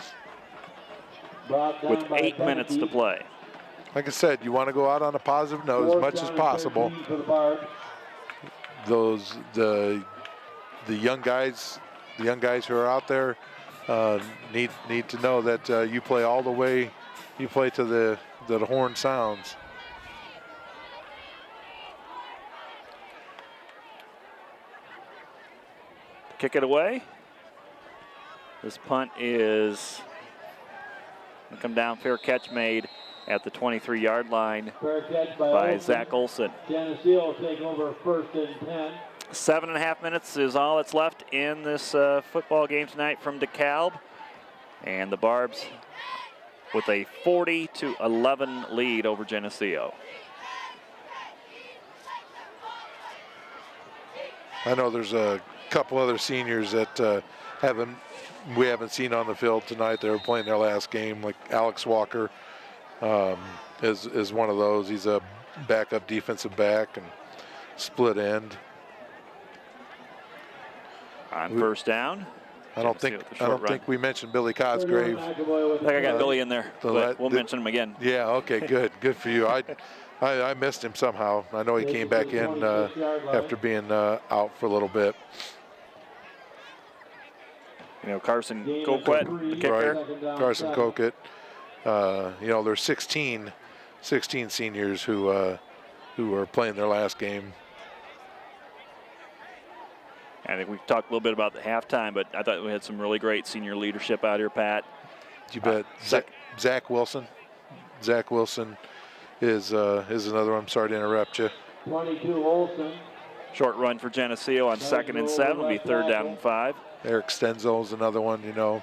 With 8 minutes to play. Like I said, you want to go out on a positive note as much as possible. The young guys who are out there need to know that you play all the way. You play to the horn sounds. Kick it away. This punt is going to come down. Fair catch made at the 23-yard line by Zach Olson. Geneseo will take over first and 10. 7.5 minutes is all that's left in this football game tonight from DeKalb. And the Barbs with a 40-11 lead over Geneseo. I know there's a couple other seniors that we haven't seen on the field tonight. They were playing their last game, like Alex Walker is one of those. He's a backup defensive back and split end. On first down. I don't think we mentioned Billy Cosgrave. I think I got Billy in there, but we'll mention him again. Yeah, okay, good for you. I missed him somehow. I know he came back in after being out for a little bit. You know, Carson Coquette, the kicker. Right, Carson Coquette. You know, there's 16 seniors who are playing their last game. I think we talked a little bit about the halftime, but I thought we had some really great senior leadership out here, Pat. You bet. Zach Wilson. Zach Wilson is another one. I'm sorry to interrupt you. 22 Olson. Short run for Geneseo on 2nd and 7. Will be 3rd down and 5. Eric Stenzel is another one. You know,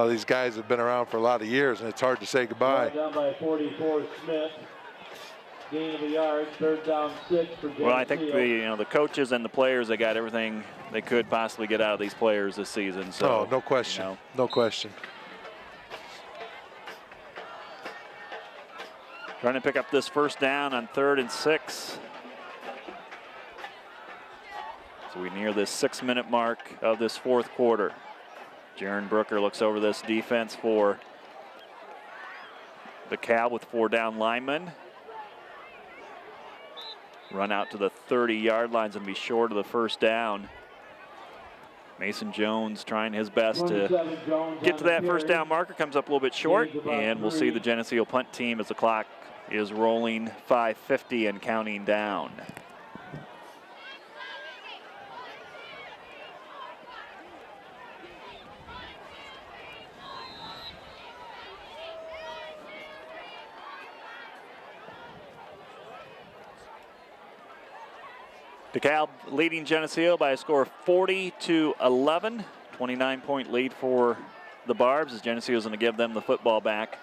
these guys have been around for a lot of years, and it's hard to say goodbye. Down by 44 Smith. Gain of a yard, 3rd down 6 for Geneseo. Well, I think the coaches and the players, they got everything they could possibly get out of these players this season. So no question, no question. Trying to pick up this first down on 3rd and 6. So we near this 6-minute mark of this 4th quarter. Jaron Brooker looks over this defense for DeKalb with 4 down linemen. Run out to the 30-yard lines and be short of the first down. Mason Jones trying his best to get to that first down marker. Comes up a little bit short, and we'll see the Geneseo punt team as the clock is rolling 5:50 and counting down. DeKalb leading Geneseo by a score of 40-11. 29-point lead for the Barbs as Geneseo is going to give them the football back.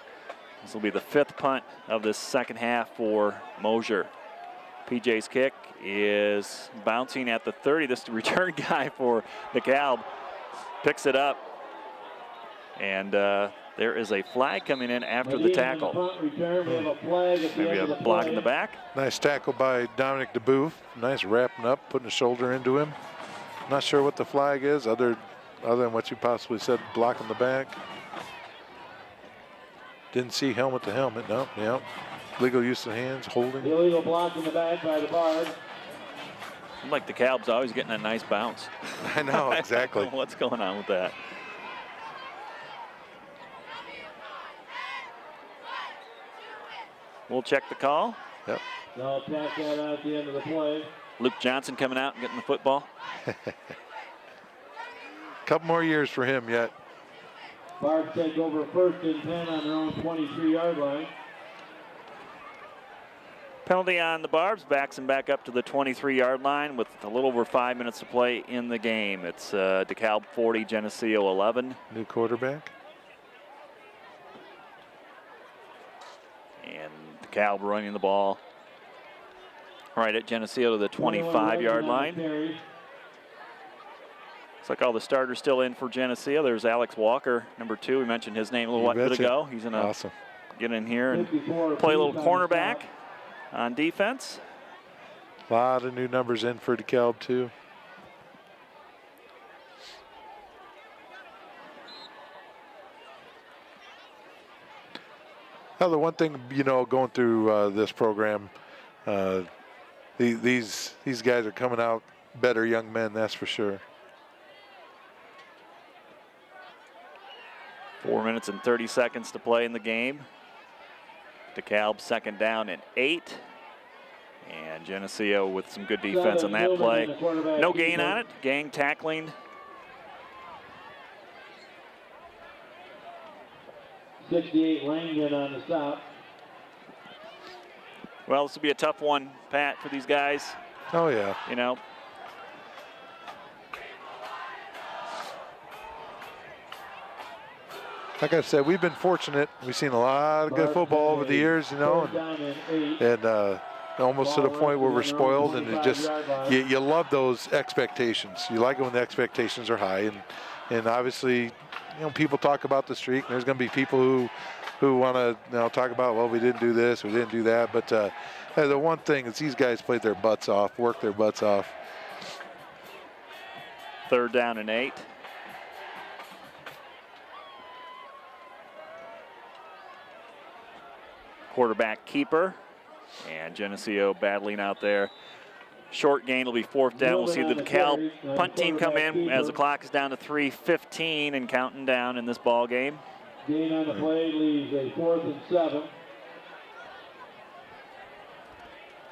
This will be the 5th punt of this second half for Mosier. PJ's kick is bouncing at the 30. This return guy for DeKalb picks it up. And there is a flag coming in after the tackle. Maybe a block in the back. Nice tackle by Dominic DeBoof. Nice wrapping up, putting a shoulder into him. Not sure what the flag is, other than what you possibly said, blocking the back. Didn't see helmet to helmet. No, yeah. Legal use of hands, holding. Illegal block in the back by the Barbs. Like DeKalb's always getting a nice bounce. I know, exactly. I don't know what's going on with that? We'll check the call. Yep. They'll tack that out at the end of the play. Luke Johnson coming out and getting the football. Couple more years for him yet. Barbs take over 1st and 10 on their own 23-yard line. Penalty on the Barbs, backs him back up to the 23-yard line with a little over 5 minutes to play in the game. It's DeKalb 40, Geneseo 11. New quarterback. And DeKalb running the ball right at Geneseo to the 25-yard line. Looks like all the starters still in for Geneseo. There's Alex Walker, number 2. We mentioned his name a little bit ago. He's going to get in here and play a little cornerback on defense. A lot of new numbers in for DeKalb too. Now, the one thing, you know, going through this program, these guys are coming out better young men, that's for sure. 4 minutes and 30 seconds to play in the game. DeKalb 2nd down and 8. And Geneseo with some good defense on that play. No gain on it. Gang tackling. '68 Langdon on the stop. Well, this will be a tough one, Pat, for these guys. Oh, yeah. You know. Like I said, we've been fortunate. We've seen a lot of good football over the years, you know, and almost to the point where we're spoiled, and it just, you love those expectations. You like it when the expectations are high, and obviously, you know, people talk about the streak, and there's going to be people who want to, you know, talk about, well, we didn't do this, we didn't do that, but the one thing is these guys played their butts off, worked their butts off. 3rd down and 8. Quarterback keeper, and Geneseo battling out there. Short gain will be 4th down. We'll see the DeKalb punt team come in as the clock is down to 3:15 and counting down in this ball game. Gain on the play leaves a 4th and 7.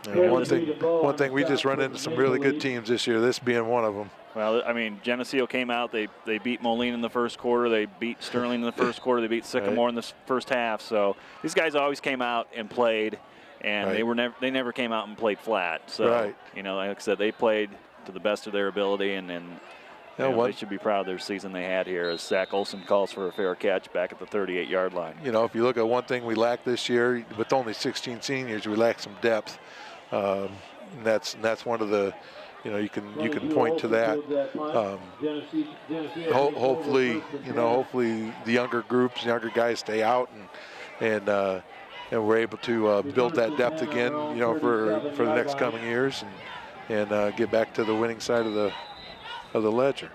And one thing, we just run into some really good teams this year, this being one of them. Well, I mean, Geneseo came out, they beat Moline in the first quarter, they beat Sterling in the first quarter, they beat Sycamore in the first half. So these guys always came out and played, and they never came out and played flat. So you know, like I said, they played to the best of their ability, and they should be proud of their season they had here, as Zach Olson calls for a fair catch back at the 38-yard line. You know, if you look at one thing we lack this year, with only 16 seniors, we lack some depth. And that's one of the, you know, you can point to that. Hopefully, you know, hopefully the younger groups, younger guys stay out, and we're able to build that depth again, you know, for the next coming years, and get back to the winning side of the ledger.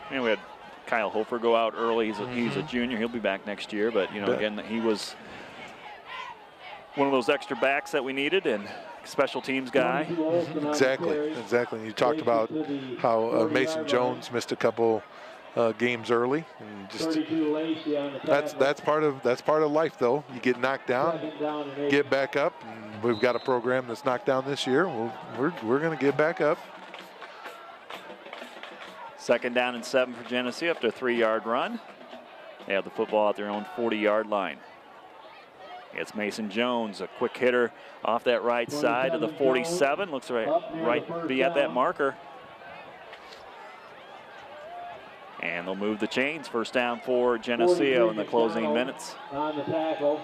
And we had Kyle Hofer go out early. He's a junior. He'll be back next year, but you know, again, he was one of those extra backs that we needed, and special teams guy. Exactly. And you talked about how Mason Jones missed a couple games early, and just that's part of life, though. You get knocked down, get back up, and we've got a program that's knocked down this year. We're going to get back up. 2nd down and 7 for Geneseo after a 3-yard run. They have the football at their own 40-yard line. It's Mason Jones, a quick hitter off that right side of the 47. Looks right be at that marker. And they'll move the chains. 1st down for Geneseo in the closing minutes. On the tackle.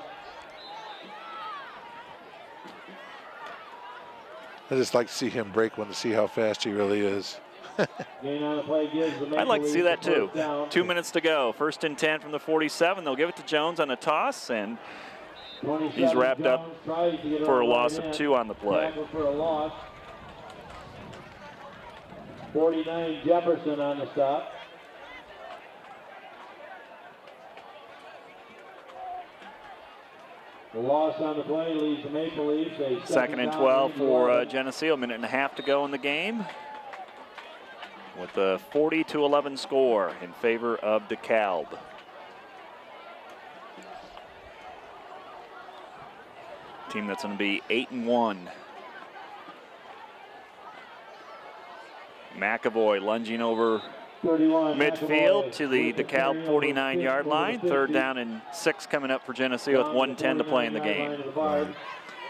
I just like to see him break one to see how fast he really is. I'd like to see that too. 2 minutes to go. 1st and 10 from the 47. They'll give it to Jones on a toss, and he's wrapped up for a loss of 2 on the play. 49 Jefferson on the stop. The loss on the play leads the Maple Leafs a 2nd and 12 for Geneseo. A minute and a half to go in the game, with a 40-11 score in favor of DeKalb. Team that's going to be 8-1. McAvoy lunging over midfield to the DeKalb 49-yard line. 3rd down and 6 coming up for Geneseo with 1:10 to play in the game.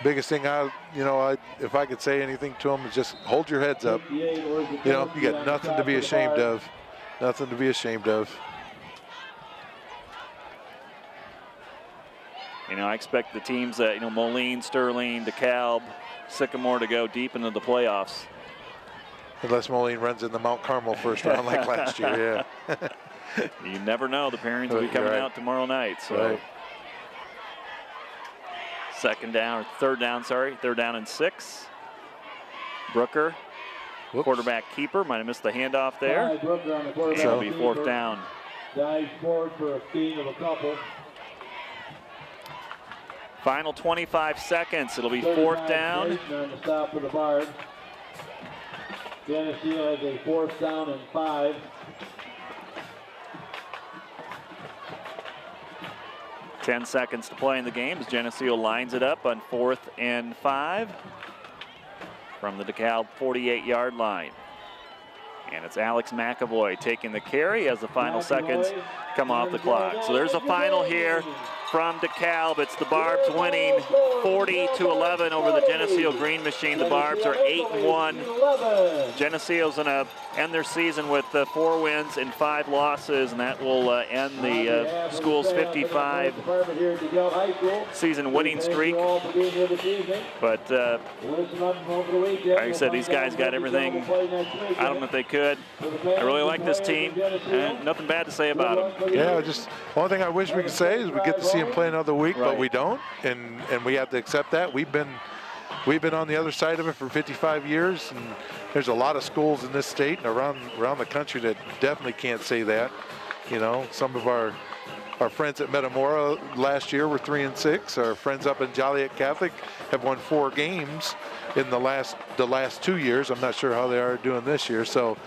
Biggest thing if I could say anything to them is just hold your heads up. You got nothing to be ashamed of. Nothing to be ashamed of. I expect the teams that, Moline, Sterling, DeKalb, Sycamore to go deep into the playoffs. Unless Moline runs in the Mount Carmel 1st round like last year, yeah. You never know. The pairings will be coming out tomorrow night. So. Right. 3rd down and 6. Brooker, quarterback keeper, might have missed the handoff there. And it'll be 4th down. Dives forward for a gain of a couple. Final 25 seconds. It'll be 4th down. On the stop for the Bard. Geneseo has a 4th down and 5. Ten seconds to play in the game as Geneseo lines it up on 4th and 5 from the DeKalb 48-yard line. And it's Alex McAvoy taking the carry as the final seconds come off the clock. So there's a final here from DeKalb. It's the Barbs winning 40-11 over the Geneseo Green Machine. The Barbs are 8-1. Geneseo's going to end their season with 4 wins and 5 losses, and that will end the school's 55 season winning streak. But like I said, these guys got everything. I don't know if they could. I really like this team, and nothing bad to say about them. Yeah, just one thing I wish we could say is we get to see them play another week, but we don't, and we have to accept that. We've been on the other side of it for 55 years, and there's a lot of schools in this state and around the country that definitely can't say that. Some of our friends at Metamora last year were 3-6. Our friends up in Joliet Catholic have won 4 games in the last 2 years. I'm not sure how they are doing this year. So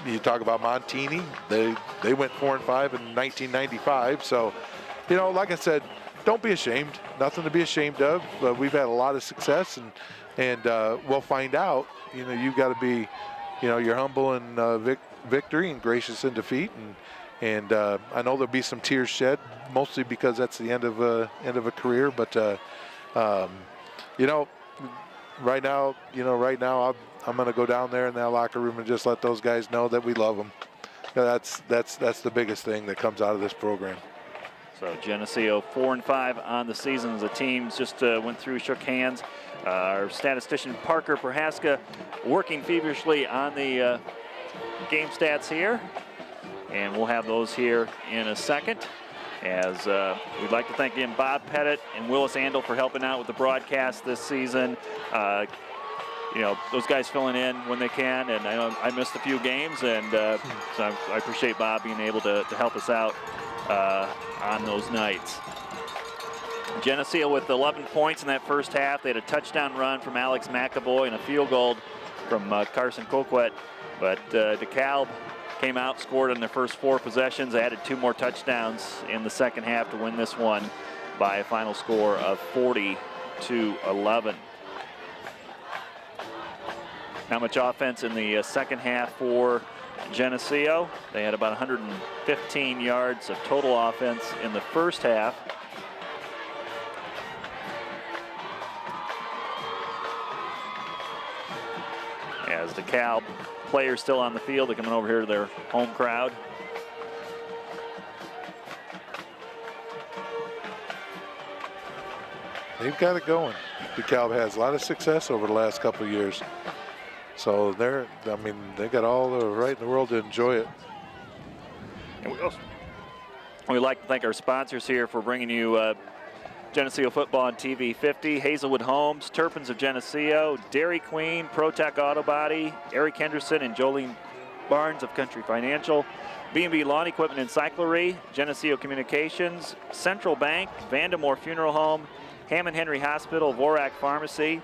you talk about Montini, they went 4-5 in 1995. So, like I said, don't be ashamed. Nothing to be ashamed of. We've had a lot of success, and we'll find out. You've got to be, you're humble in victory and gracious in defeat. And I know there'll be some tears shed, mostly because that's the end of a career. But right now, I'm going to go down there in that locker room and just let those guys know that we love them. That's the biggest thing that comes out of this program. So Geneseo 4-5 on the season. The teams just went through, shook hands. Our statistician Parker Prohaska working feverishly on the game stats here. And we'll have those here in a second. As we'd like to thank again Bob Pettit and Willis Andel for helping out with the broadcast this season. Those guys filling in when they can, and I know I missed a few games, and so I appreciate Bob being able to help us out on those nights. Geneseo with 11 points in that first half. They had a touchdown run from Alex McAvoy and a field goal from Carson Coquette. But DeKalb came out, scored on their first 4 possessions, added 2 more touchdowns in the second half to win this one by a final score of 40-11. Not much offense in the second half for Geneseo. They had about 115 yards of total offense in the first half. As DeKalb players still on the field, they're coming over here to their home crowd. They've got it going. DeKalb has a lot of success over the last couple of years. So they got all the right in the world to enjoy it. And we'd like to thank our sponsors here for bringing you Geneseo football on TV 50. Hazelwood Homes, Turpins of Geneseo, Dairy Queen, ProTech Auto Body, Eric Henderson and Jolene Barnes of Country Financial, B&B Lawn Equipment and Cyclery, Geneseo Communications, Central Bank, Vandemore Funeral Home, Hammond Henry Hospital, Vorak Pharmacy,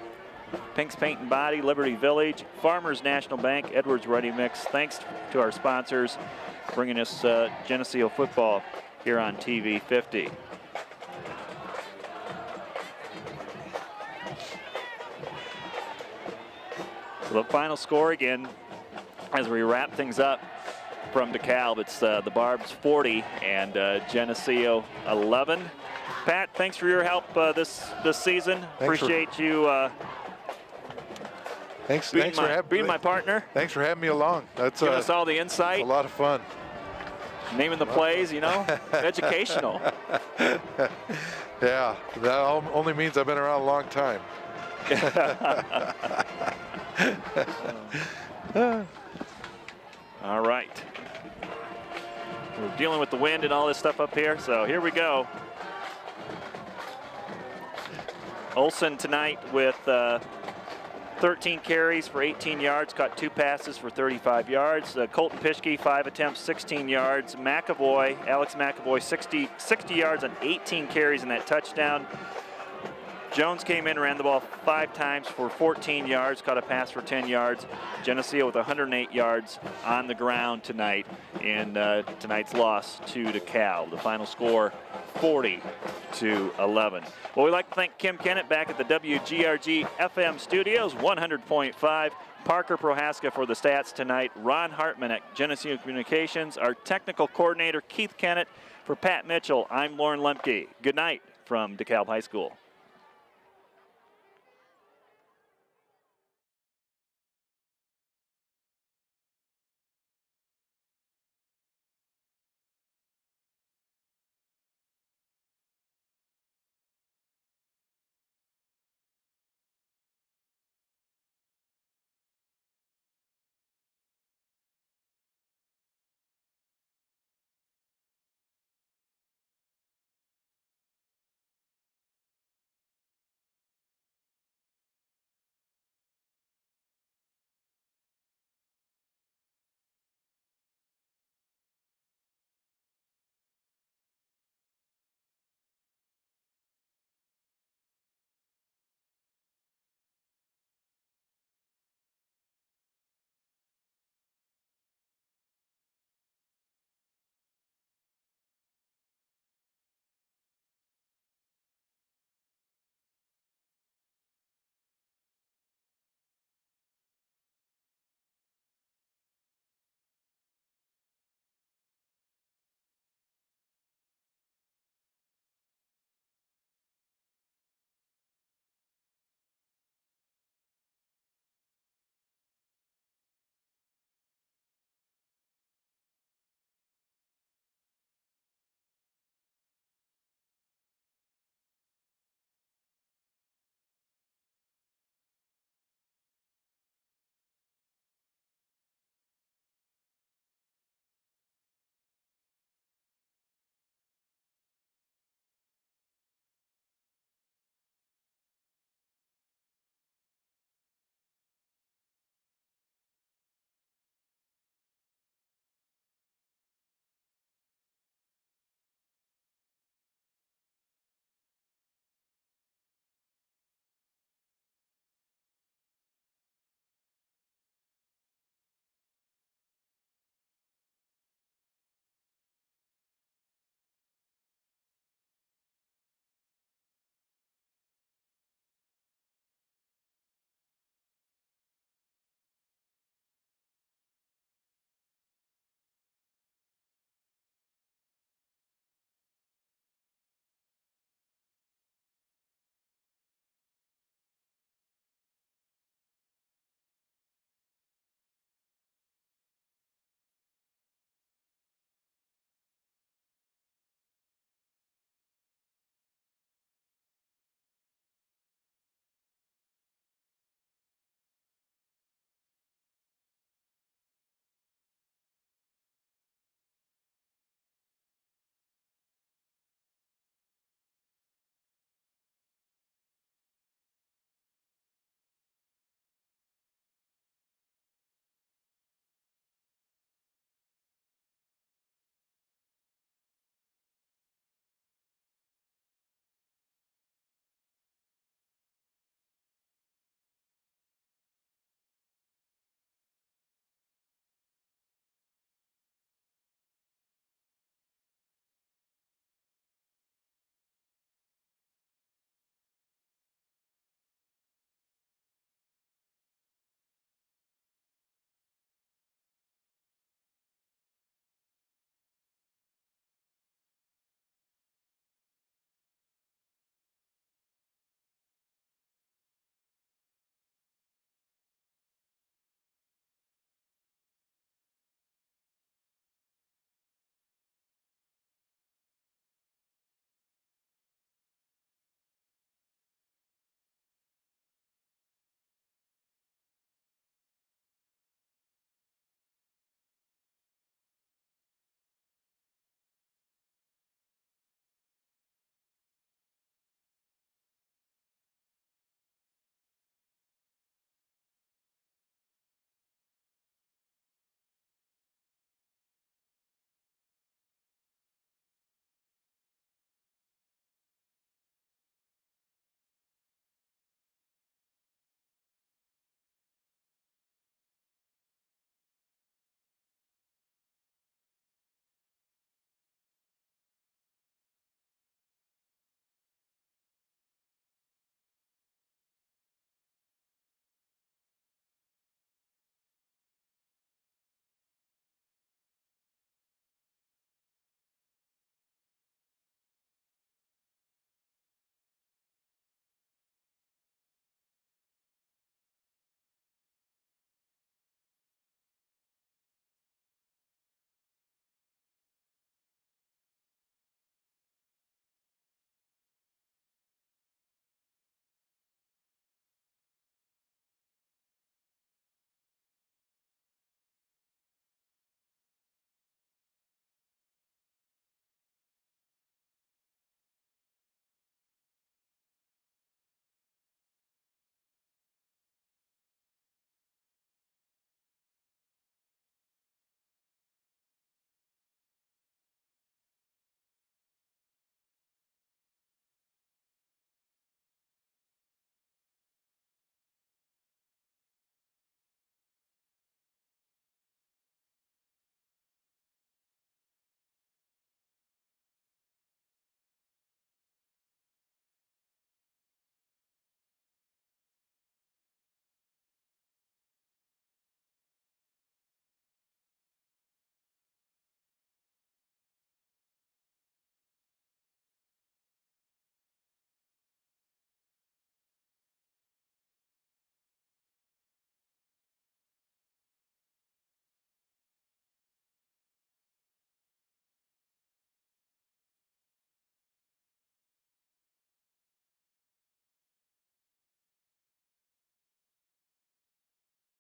Pink's Paint and Body, Liberty Village, Farmers National Bank, Edwards Ready Mix. Thanks to our sponsors bringing us Geneseo football here on TV 50. So the final score again, as we wrap things up from DeKalb, it's the Barbs 40 and Geneseo 11. Pat, thanks for your help this season. Appreciate you being my partner. Thanks for having me along. That's giving us all the insight. A lot of fun. Naming the plays, you know, educational. Yeah, that only means I've been around a long time. All right. We're dealing with the wind and all this stuff up here, so here we go. Olsen tonight with 13 carries for 18 yards, caught 2 passes for 35 yards. Colton Pischke, 5 attempts, 16 yards. Alex McAvoy, 60 yards on 18 carries in that touchdown. Jones came in, ran the ball 5 times for 14 yards, caught a pass for 10 yards. Geneseo with 108 yards on the ground tonight in tonight's loss to DeKalb. The final score, 40-11. Well, we'd like to thank Kim Kennett back at the WGRG FM studios, 100.5. Parker Prohaska for the stats tonight. Ron Hartman at Geneseo Communications. Our technical coordinator, Keith Kennett. For Pat Mitchell, I'm Lauren Lemke. Good night from DeKalb High School.